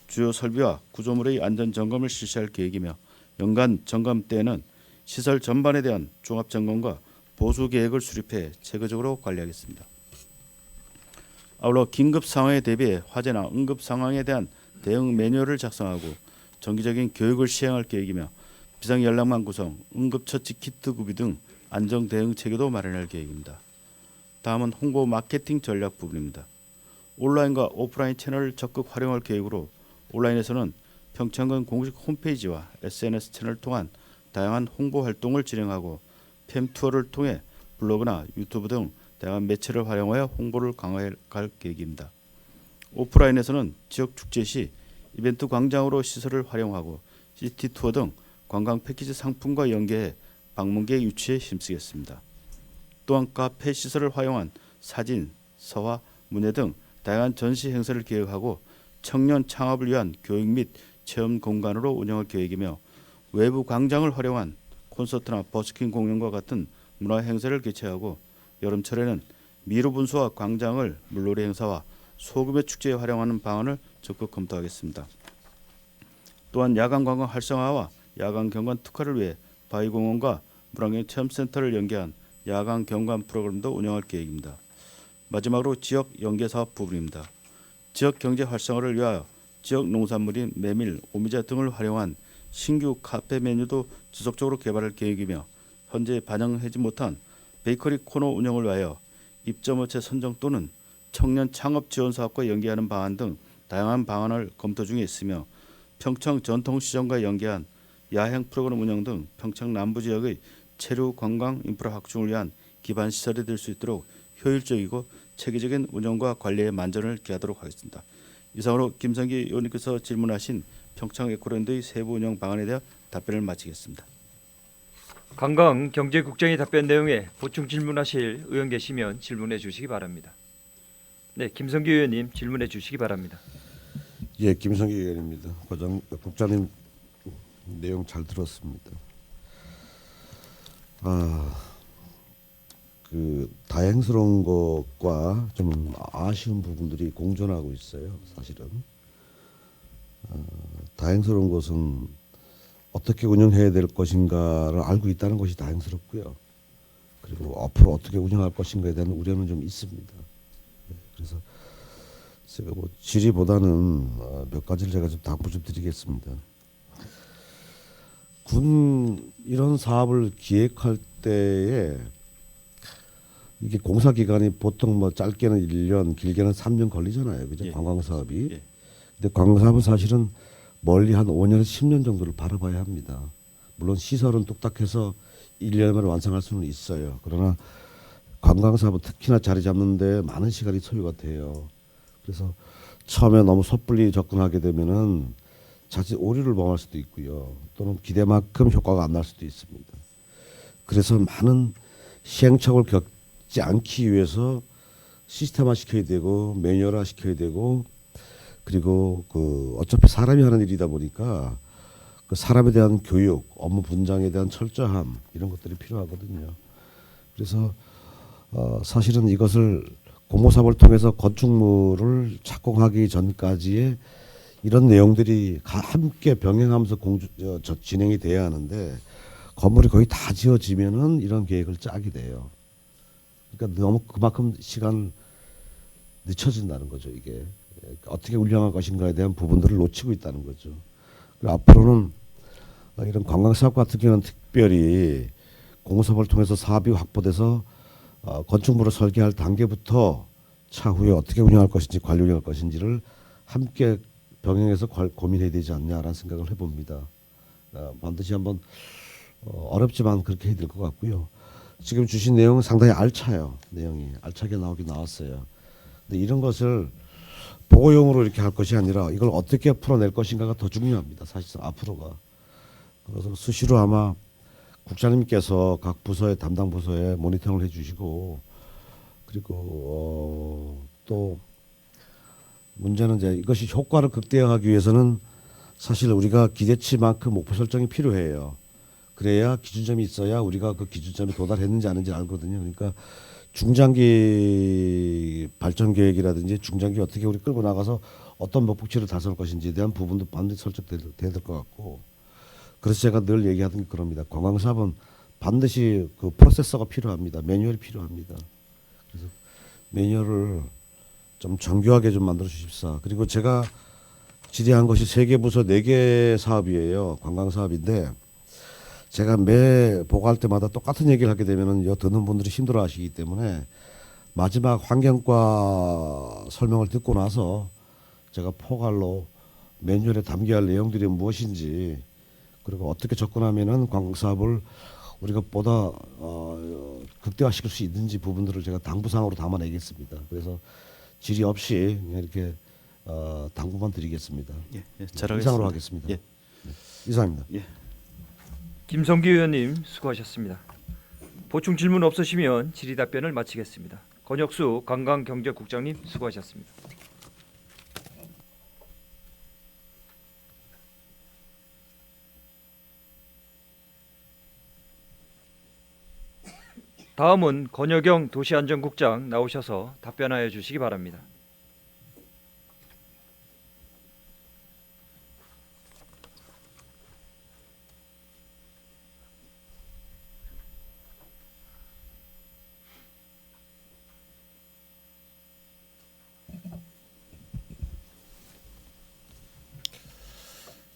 S6: 주요 설비와 구조물의 안전 점검을 실시할 계획이며 연간 점검 때에는 시설 전반에 대한 종합 점검과 보수 계획을 수립해 체계적으로 관리하겠습니다. 아울러 긴급 상황에 대비해 화재나 응급 상황에 대한 대응 매뉴얼을 작성하고 정기적인 교육을 시행할 계획이며 비상 연락망 구성, 응급처치 키트 구비 등 안정 대응 체계도 마련할 계획입니다. 다음은 홍보 마케팅 전략 부분입니다. 온라인과 오프라인 채널을 적극 활용할 계획으로 온라인에서는 평창군 공식 홈페이지와 SNS 채널을 통한 다양한 홍보 활동을 진행하고 팸 투어를 통해 블로그나 유튜브 등 다양한 매체를 활용하여 홍보를 강화해 갈 계획입니다. 오프라인에서는 지역 축제 시 이벤트 광장으로 시설을 활용하고 시티 투어 등 관광 패키지 상품과 연계해 방문객 유치에 힘쓰겠습니다. 또한 카페 시설을 활용한 사진, 서화, 문예 등 다양한 전시 행사를 계획하고 청년 창업을 위한 교육 및 체험 공간으로 운영할 계획이며 외부 광장을 활용한 콘서트나 버스킹 공연과 같은 문화 행사를 개최하고 여름철에는 미로분수와 광장을 물놀이 행사와 소규모 축제에 활용하는 방안을 적극 검토하겠습니다. 또한 야간 관광 활성화와 야간 경관 특화를 위해 바위공원과 물안경 체험센터를 연계한 야간 경관 프로그램도 운영할 계획입니다. 마지막으로 지역 연계 사업 부분입니다. 지역 경제 활성화를 위하여 지역 농산물인 메밀, 오미자 등을 활용한 신규 카페 메뉴도 지속적으로 개발할 계획이며 현재 반영하지 못한 베이커리 코너 운영을 위하여 입점업체 선정 또는 청년 창업 지원 사업과 연계하는 방안 등 다양한 방안을 검토 중에 있으며 평창 전통시장과 연계한 야행 프로그램 운영 등 평창 남부 지역의 체류 관광 인프라 확충을 위한 기반 시설이 될 수 있도록 효율적이고 체계적인 운영과 관리에 만전을 기하도록 하겠습니다. 이상으로 김성기 의원님께서 질문하신 평창 에코랜드의 세부 운영 방안에 대한 답변을 마치겠습니다.
S1: 관광경제국장의 답변 내용에 보충 질문하실 의원 계시면 질문해 주시기 바랍니다. 네, 김성기 의원님 질문해 주시기 바랍니다.
S7: 예, 김성기 의원입니다. 국장님 내용 잘 들었습니다. 그 다행스러운 것과 좀 아쉬운 부분들이 공존하고 있어요. 사실은 다행스러운 것은 어떻게 운영해야 될 것인가를 알고 있다는 것이 다행스럽고요. 그리고 앞으로 어떻게 운영할 것인가에 대한 우려는 좀 있습니다. 그래서 제가 뭐 질의보다는 몇 가지를 제가 좀 당부 좀 드리겠습니다. 군 이런 사업을 기획할 때에 이게 공사 기간이 보통 뭐 짧게는 1년, 길게는 3년 걸리잖아요. 그죠?
S6: 예.
S7: 관광 사업이.
S6: 예.
S7: 근데 관광 사업은 사실은 멀리 한 5년에서 10년 정도를 바라봐야 합니다. 물론 시설은 뚝딱해서 1년만 완성할 수는 있어요. 그러나 관광 사업은 특히나 자리 잡는데 많은 시간이 소요가 돼요. 그래서 처음에 너무 섣불리 접근하게 되면은 자칫 오류를 범할 수도 있고요. 또는 기대만큼 효과가 안 날 수도 있습니다. 그래서 많은 시행착오를 겪지 않기 위해서 시스템화 시켜야 되고 매뉴얼화 시켜야 되고 그리고 그 어차피 사람이 하는 일이다 보니까 그 사람에 대한 교육, 업무 분장에 대한 철저함 이런 것들이 필요하거든요. 그래서 사실은 이것을 공모사업을 통해서 건축물을 착공하기 전까지의 이런 내용들이 함께 병행하면서 진행이 돼야 하는데 건물이 거의 다 지어지면은 이런 계획을 짜게 돼요. 그러니까 너무 그만큼 시간 늦춰진다는 거죠. 이게 어떻게 운영할 것인가에 대한 부분들을 놓치고 있다는 거죠. 앞으로는 이런 관광사업 같은 경우는 특별히 공사업을 통해서 사업이 확보돼서 건축물을 설계할 단계부터 차후에 어떻게 운영할 것인지 관리 운영할 것인지를 함께 병행해서 고민해야 되지 않냐라는 생각을 해봅니다. 반드시 한번 어렵지만 그렇게 해야 될 것 같고요. 지금 주신 내용은 상당히 알차요. 내용이 알차게 나왔어요. 근데 이런 것을 보고용으로 이렇게 할 것이 아니라 이걸 어떻게 풀어낼 것인가가 더 중요합니다. 사실상 앞으로가. 그래서 수시로 아마 국장님께서 각 부서의 담당 부서에 모니터링을 해주시고 그리고 또 문제는 이제 이것이 효과를 극대화하기 위해서는 사실 우리가 기대치만큼 목표 설정이 필요해요. 그래야 기준점이 있어야 우리가 그 기준점에 도달했는지 아닌지 알거든요. 그러니까 중장기 발전 계획이라든지 중장기 어떻게 우리 끌고 나가서 어떤 목표치를 달성할 것인지에 대한 부분도 반드시 설정돼야 될 것 같고 그래서 제가 늘 얘기하던 게 그럽니다. 관광사업은 반드시 그 프로세서가 필요합니다. 매뉴얼이 필요합니다. 그래서 매뉴얼을 좀 정교하게 좀 만들어 주십사. 그리고 제가 질의한 것이 3개 부서 4개 사업이에요. 관광 사업인데 제가 매 보고할 때마다 똑같은 얘기를 하게 되면은 듣는 분들이 힘들어하시기 때문에 마지막 환경과 설명을 듣고 나서 제가 포괄로 매뉴얼에 담겨야 할 내용들이 무엇인지 그리고 어떻게 접근하면은 관광 사업을 우리가 보다 극대화시킬 수 있는지 부분들을 제가 당부사항으로 담아내겠습니다. 그래서 질의 없이 그냥 이렇게 당부만 드리겠습니다.
S6: 예, 잘하겠습니다.
S7: 이상으로 하겠습니다.
S6: 예.
S7: 네, 이상입니다.
S6: 예.
S1: 김성기 의원님 수고하셨습니다. 보충 질문 없으시면 질의 답변을 마치겠습니다. 권혁수 관광경제국장님 수고하셨습니다. 다음은 권여경 도시안전국장 나오셔서 답변하여 주시기 바랍니다.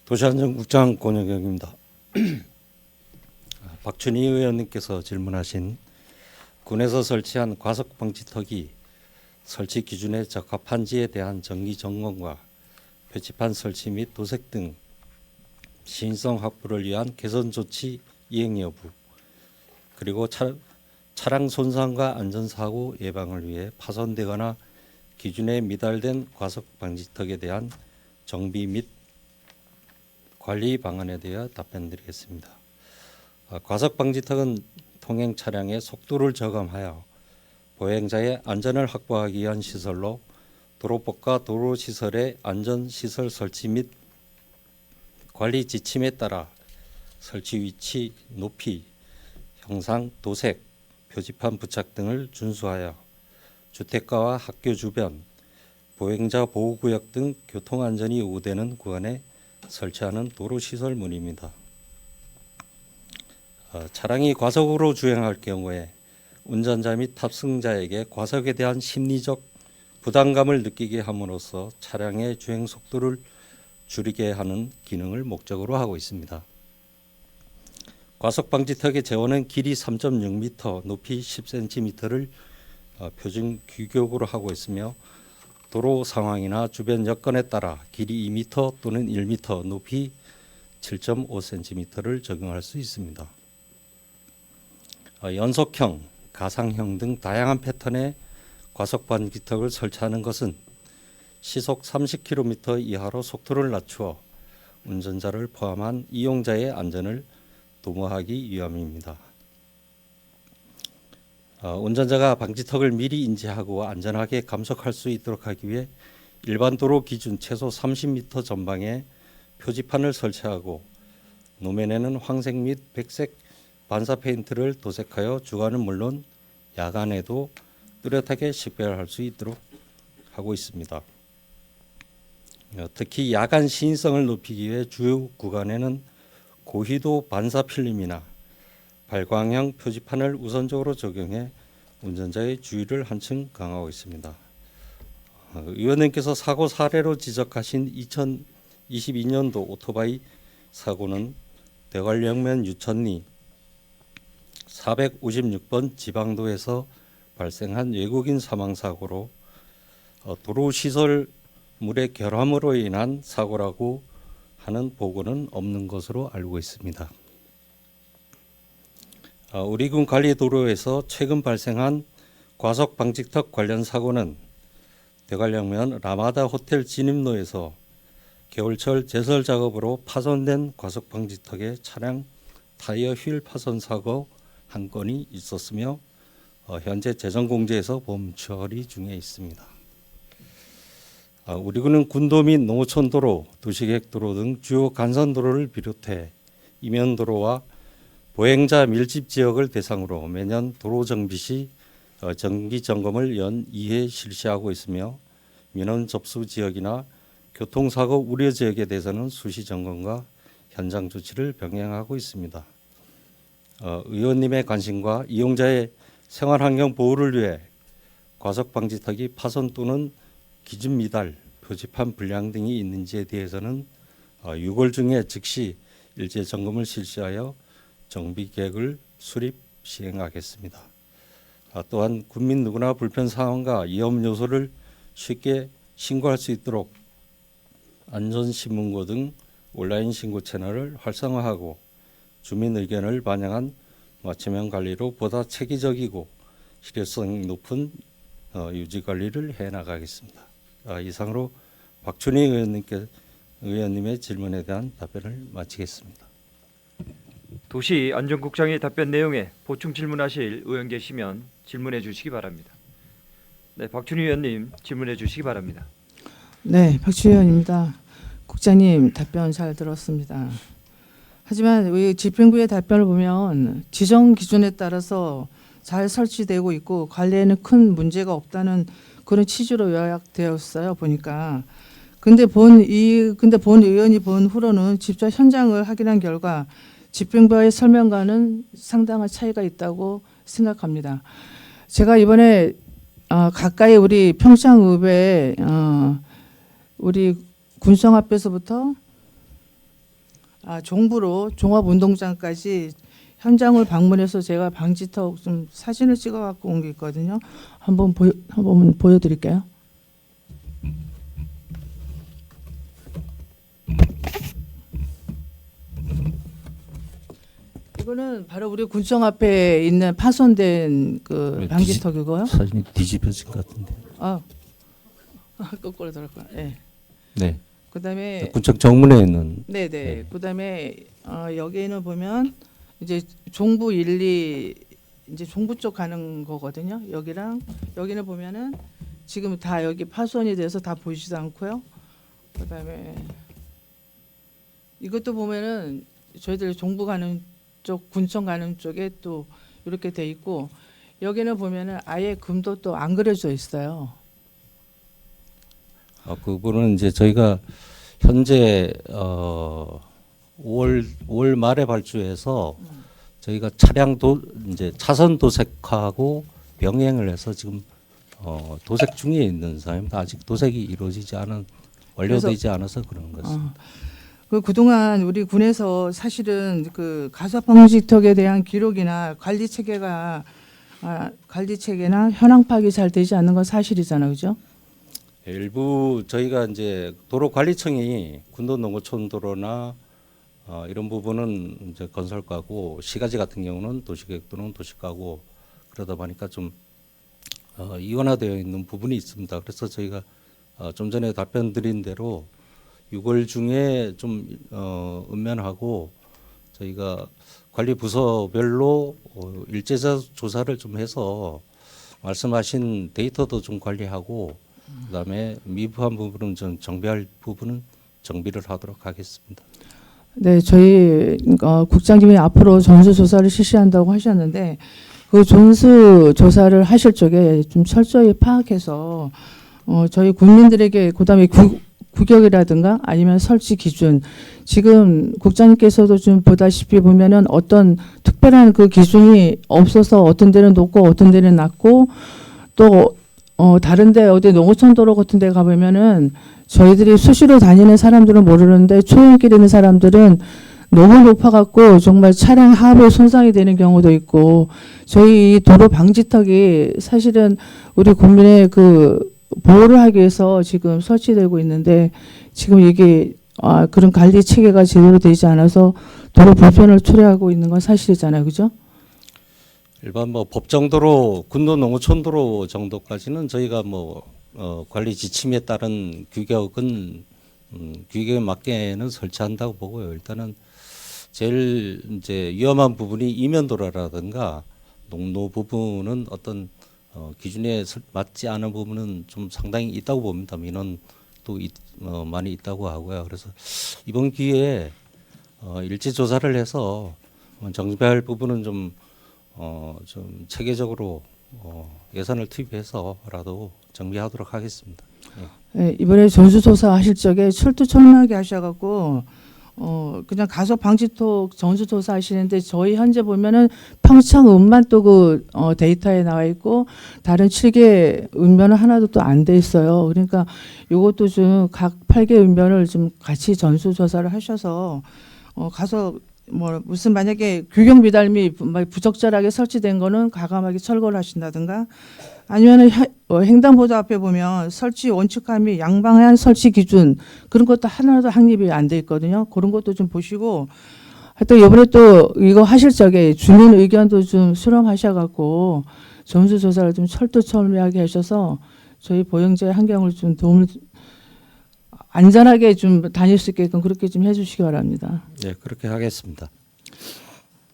S8: 도시안전국장 권영경입니다. 박준희 의원님께서 질문하신 군에서 설치한 과속방지턱이 설치 기준에 적합한지에 대한 정기 점검과 표지판 설치 및 도색 등 시인성 확보를 위한 개선 조치 이행 여부, 그리고 차량 손상과 안전사고 예방을 위해 파손되거나 기준에 미달된 과속방지턱에 대한 정비 및 관리 방안에 대해 답변드리겠습니다. 과속방지턱은 통행 차량의 속도를 저감하여 보행자의 안전을 확보하기 위한 시설로 도로법과 도로시설의 안전시설 설치 및 관리 지침에 따라 설치 위치, 높이, 형상, 도색, 표지판 부착 등을 준수하여 주택가와 학교 주변, 보행자 보호구역 등 교통안전이 요구되는 구간에 설치하는 도로시설물입니다. 차량이 과속으로 주행할 경우에 운전자 및 탑승자에게 과속에 대한 심리적 부담감을 느끼게 함으로써 차량의 주행 속도를 줄이게 하는 기능을 목적으로 하고 있습니다. 과속방지턱의 재원은 길이 3.6m, 높이 10cm를 표준 규격으로 하고 있으며 도로 상황이나 주변 여건에 따라 길이 2m 또는 1m, 높이 7.5cm를 적용할 수 있습니다. 연속형, 가상형 등 다양한 패턴의 과속방지턱을 설치하는 것은 시속 30km 이하로 속도를 낮추어 운전자를 포함한 이용자의 안전을 도모하기 위함입니다. 운전자가 방지턱을 미리 인지하고 안전하게 감속할 수 있도록 하기 위해 일반 도로 기준 최소 30m 전방에 표지판을 설치하고 노면에는 황색 및 백색 반사 페인트를 도색하여 주간은 물론 야간에도 뚜렷하게 식별할 수 있도록 하고 있습니다. 특히 야간 시인성을 높이기 위해 주요 구간에는 고희도 반사 필름이나 발광형 표지판을 우선적으로 적용해 운전자의 주의를 한층 강화하고 있습니다. 의원님께서 사고 사례로 지적하신 2022년도 오토바이 사고는 대관령면 유천리 456번 지방도에서 발생한 외국인 사망 사고로 도로 시설물의 결함으로 인한 사고라고 하는 보고는 없는 것으로 알고 있습니다. 우리 군 관리도로에서 최근 발생한 과속방지턱 관련 사고는 대관령면 라마다 호텔 진입로에서 겨울철 제설 작업으로 파손된 과속방지턱에 차량 타이어 휠 파손 사고 한 건이 있었으며 현재 재정공제에서 보험 처리 중에 있습니다. 우리 군은 군도 및 농어촌도로, 도시계획도로 등 주요 간선도로를 비롯해 이면도로와 보행자 밀집 지역을 대상으로 매년 도로 정비 시 정기 점검을 연 2회 실시하고 있으며 민원 접수 지역이나 교통사고 우려 지역에 대해서는 수시 점검과 현장 조치를 병행하고 있습니다. 의원님의 관심과 이용자의 생활환경 보호를 위해 과속방지턱이 파손 또는 기준 미달, 표지판 불량 등이 있는지에 대해서는 6월 중에 즉시 일제 점검을 실시하여 정비 계획을 수립 시행하겠습니다. 또한 국민 누구나 불편 상황과 위험 요소를 쉽게 신고할 수 있도록 안전신문고 등 온라인 신고 채널을 활성화하고 주민 의견을 반영한 맞춤형 관리로 보다 체계적이고 실효성 높은 유지 관리를 해나가겠습니다. 이상으로 박준희 의원님의 질문에 대한 답변을 마치겠습니다.
S1: 도시안전국장의 답변 내용에 보충 질문하실 의원 계시면 질문해 주시기 바랍니다. 네, 박준희 의원님 질문해 주시기 바랍니다.
S3: 네, 박준희 의원입니다. 국장님 답변 잘 들었습니다. 하지만 우리 집행부의 답변을 보면 지정 기준에 따라서 잘 설치되고 있고 관리에는 큰 문제가 없다는 그런 취지로 요약되었어요. 보니까. 근데 본 의원이 본 후로는 직접 현장을 확인한 결과 집행부의 설명과는 상당한 차이가 있다고 생각합니다. 제가 이번에 가까이 우리 평창읍에 우리 군성 앞에서부터 종부로 종합운동장까지 현장을 방문해서 제가 방지턱 좀 사진을 찍어 갖고 온 게 있거든요. 한번 보여드릴게요. 이거는 바로 우리 군청 앞에 있는 파손된 그 방지턱이고요.
S8: 사진이 뒤집혀진 것 같은데.
S3: 아, 거꾸로 들었구나. 네.
S8: 네.
S3: 그다음에
S8: 군청 정문에 있는.
S3: 네네.
S8: 네.
S3: 그다음에 여기에는 보면 이제 종부 1, 2 이제 종부 쪽 가는 거거든요. 여기랑 여기는 보면은 지금 다 여기 파손이 돼서 다 보이지도 않고요. 그다음에 이것도 보면은 저희들 종부 가는 쪽, 군청 가는 쪽에 또 이렇게 돼 있고 여기는 보면은 아예 금도 또 안 그려져 있어요.
S8: 그거는 이제 저희가 현재 5월 말에 발주해서 저희가 차량도 이제 차선 도색하고 병행을 해서 지금 도색 중에 있는 상황입니다. 아직 도색이 이루어지지 않은 완료되지 않아서 그런 것입니다.
S3: 그동안 우리 군에서 사실은 그 가사 방지턱에 대한 기록이나 관리 체계가 관리 체계나 현황 파악이 잘 되지 않는 건 사실이잖아요, 그죠?
S8: 일부 저희가 이제 도로관리청이 군도농어촌도로나 이런 부분은 이제 건설과고 시가지 같은 경우는 도시계획도는 도시과고 그러다 보니까 좀 이원화되어 있는 부분이 있습니다. 그래서 저희가 좀 전에 답변 드린 대로 6월 중에 좀 음면하고 저희가 관리 부서별로 일제자 조사를 좀 해서 말씀하신 데이터도 좀 관리하고 그다음에 미흡한 부분은 좀 정비할 부분은 정비를 하도록 하겠습니다.
S3: 네, 저희 국장님이 앞으로 전수 조사를 실시한다고 하셨는데 그 전수 조사를 하실 적에 좀 철저히 파악해서 저희 국민들에게 그다음에 규격이라든가 아니면 설치 기준 지금 국장님께서도 좀 보다시피 보면은 어떤 특별한 그 기준이 없어서 어떤 데는 높고 어떤 데는 낮고 또 다른데 어디 농어촌도로 같은 데 가보면은 저희들이 수시로 다니는 사람들은 모르는데 초행길 있는 사람들은 너무 높아갖고 정말 차량 하부에 손상이 되는 경우도 있고 저희 이 도로 방지턱이 사실은 우리 국민의 그 보호를 하기 위해서 지금 설치되고 있는데 지금 이게 그런 관리 체계가 제대로 되지 않아서 도로 불편을 초래하고 있는 건 사실이잖아요, 그죠?
S8: 일반 뭐 법정도로 군도 농어촌도로 정도까지는 저희가 뭐 관리 지침에 따른 규격은 규격에 맞게는 설치한다고 보고요. 일단은 제일 이제 위험한 부분이 이면도로라든가 농로 부분은 어떤 기준에 맞지 않은 부분은 좀 상당히 있다고 봅니다. 민원도 많이 있다고 하고요. 그래서 이번 기회에 일제 조사를 해서 정비할 부분은 좀 체계적으로 예산을 투입해서라도 정비하도록 하겠습니다.
S3: 네, 이번에 전수조사 하실 적에 철두철미하게 하셔갖고 그냥 가서 방지턱 전수조사 하시는데 저희 현재 보면은 평창읍만 또 그 데이터에 나와 있고 다른 7개 읍면은 하나도 또 안 돼 있어요. 그러니까 이것도 좀 각 8개 읍면을 좀 같이 전수조사를 하셔서 가서 뭐 무슨 만약에 규격 미달미 부적절하게 설치된 거는 과감하게 철거를 하신다든가 아니면은 횡단보도 앞에 보면 설치 원칙함이 양방향 설치 기준 그런 것도 하나도 확립이 안 돼 있거든요. 그런 것도 좀 보시고 하여튼 이번에 또 이거 하실 적에 주민 의견도 좀 수렴하셔갖고 전수조사를 좀 철두철미하게 하셔서 저희 보행자 환경을 좀 도움을 안전하게 좀 다닐 수 있게끔 그렇게 좀 해주시기 바랍니다.
S8: 네, 그렇게 하겠습니다.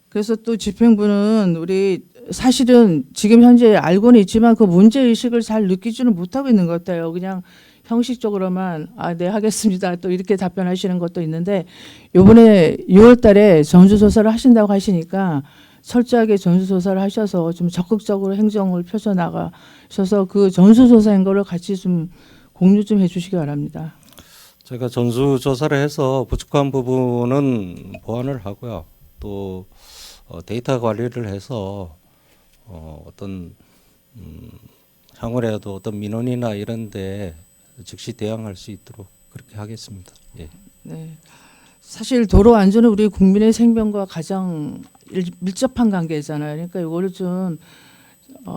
S3: 그래서 또 집행부는 우리 사실은 지금 현재 알고는 있지만 그 문제 의식을 잘 느끼지는 못하고 있는 것 같아요. 그냥 형식적으로만 네 하겠습니다. 또 이렇게 답변하시는 것도 있는데 이번에 6월달에 전수조사를 하신다고 하시니까 철저하게 전수조사를 하셔서 좀 적극적으로 행정을 펼쳐 나가셔서 그 전수조사인 거를 같이 좀 공유 좀 해주시기 바랍니다.
S8: 저희가 전수조사를 해서 부족한 부분은 보완을 하고요. 또 데이터 관리를 해서 어떤 향후에도 어떤 민원이나 이런데 즉시 대응할 수 있도록 그렇게 하겠습니다. 예.
S3: 네. 사실 도로 안전은 우리 국민의 생명과 가장 밀접한 관계잖아요. 그러니까 이거를 좀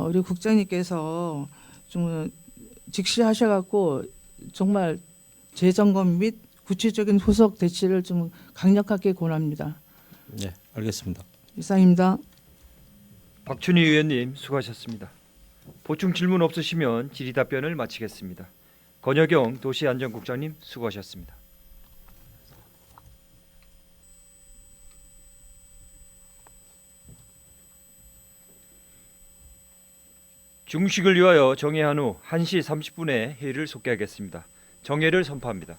S3: 우리 국장님께서 좀 직시하셔갖고 정말 재점검 및 구체적인 후속 대치를 좀 강력하게 권합니다.
S8: 네, 알겠습니다.
S3: 이상입니다.
S1: 박춘희 의원님 수고하셨습니다. 보충 질문 없으시면 질의 답변을 마치겠습니다. 권여경 도시안전국장님 수고하셨습니다. 중식을 위하여 정회한 후 1시 30분에 회의를 속개하겠습니다. 정회를 선포합니다.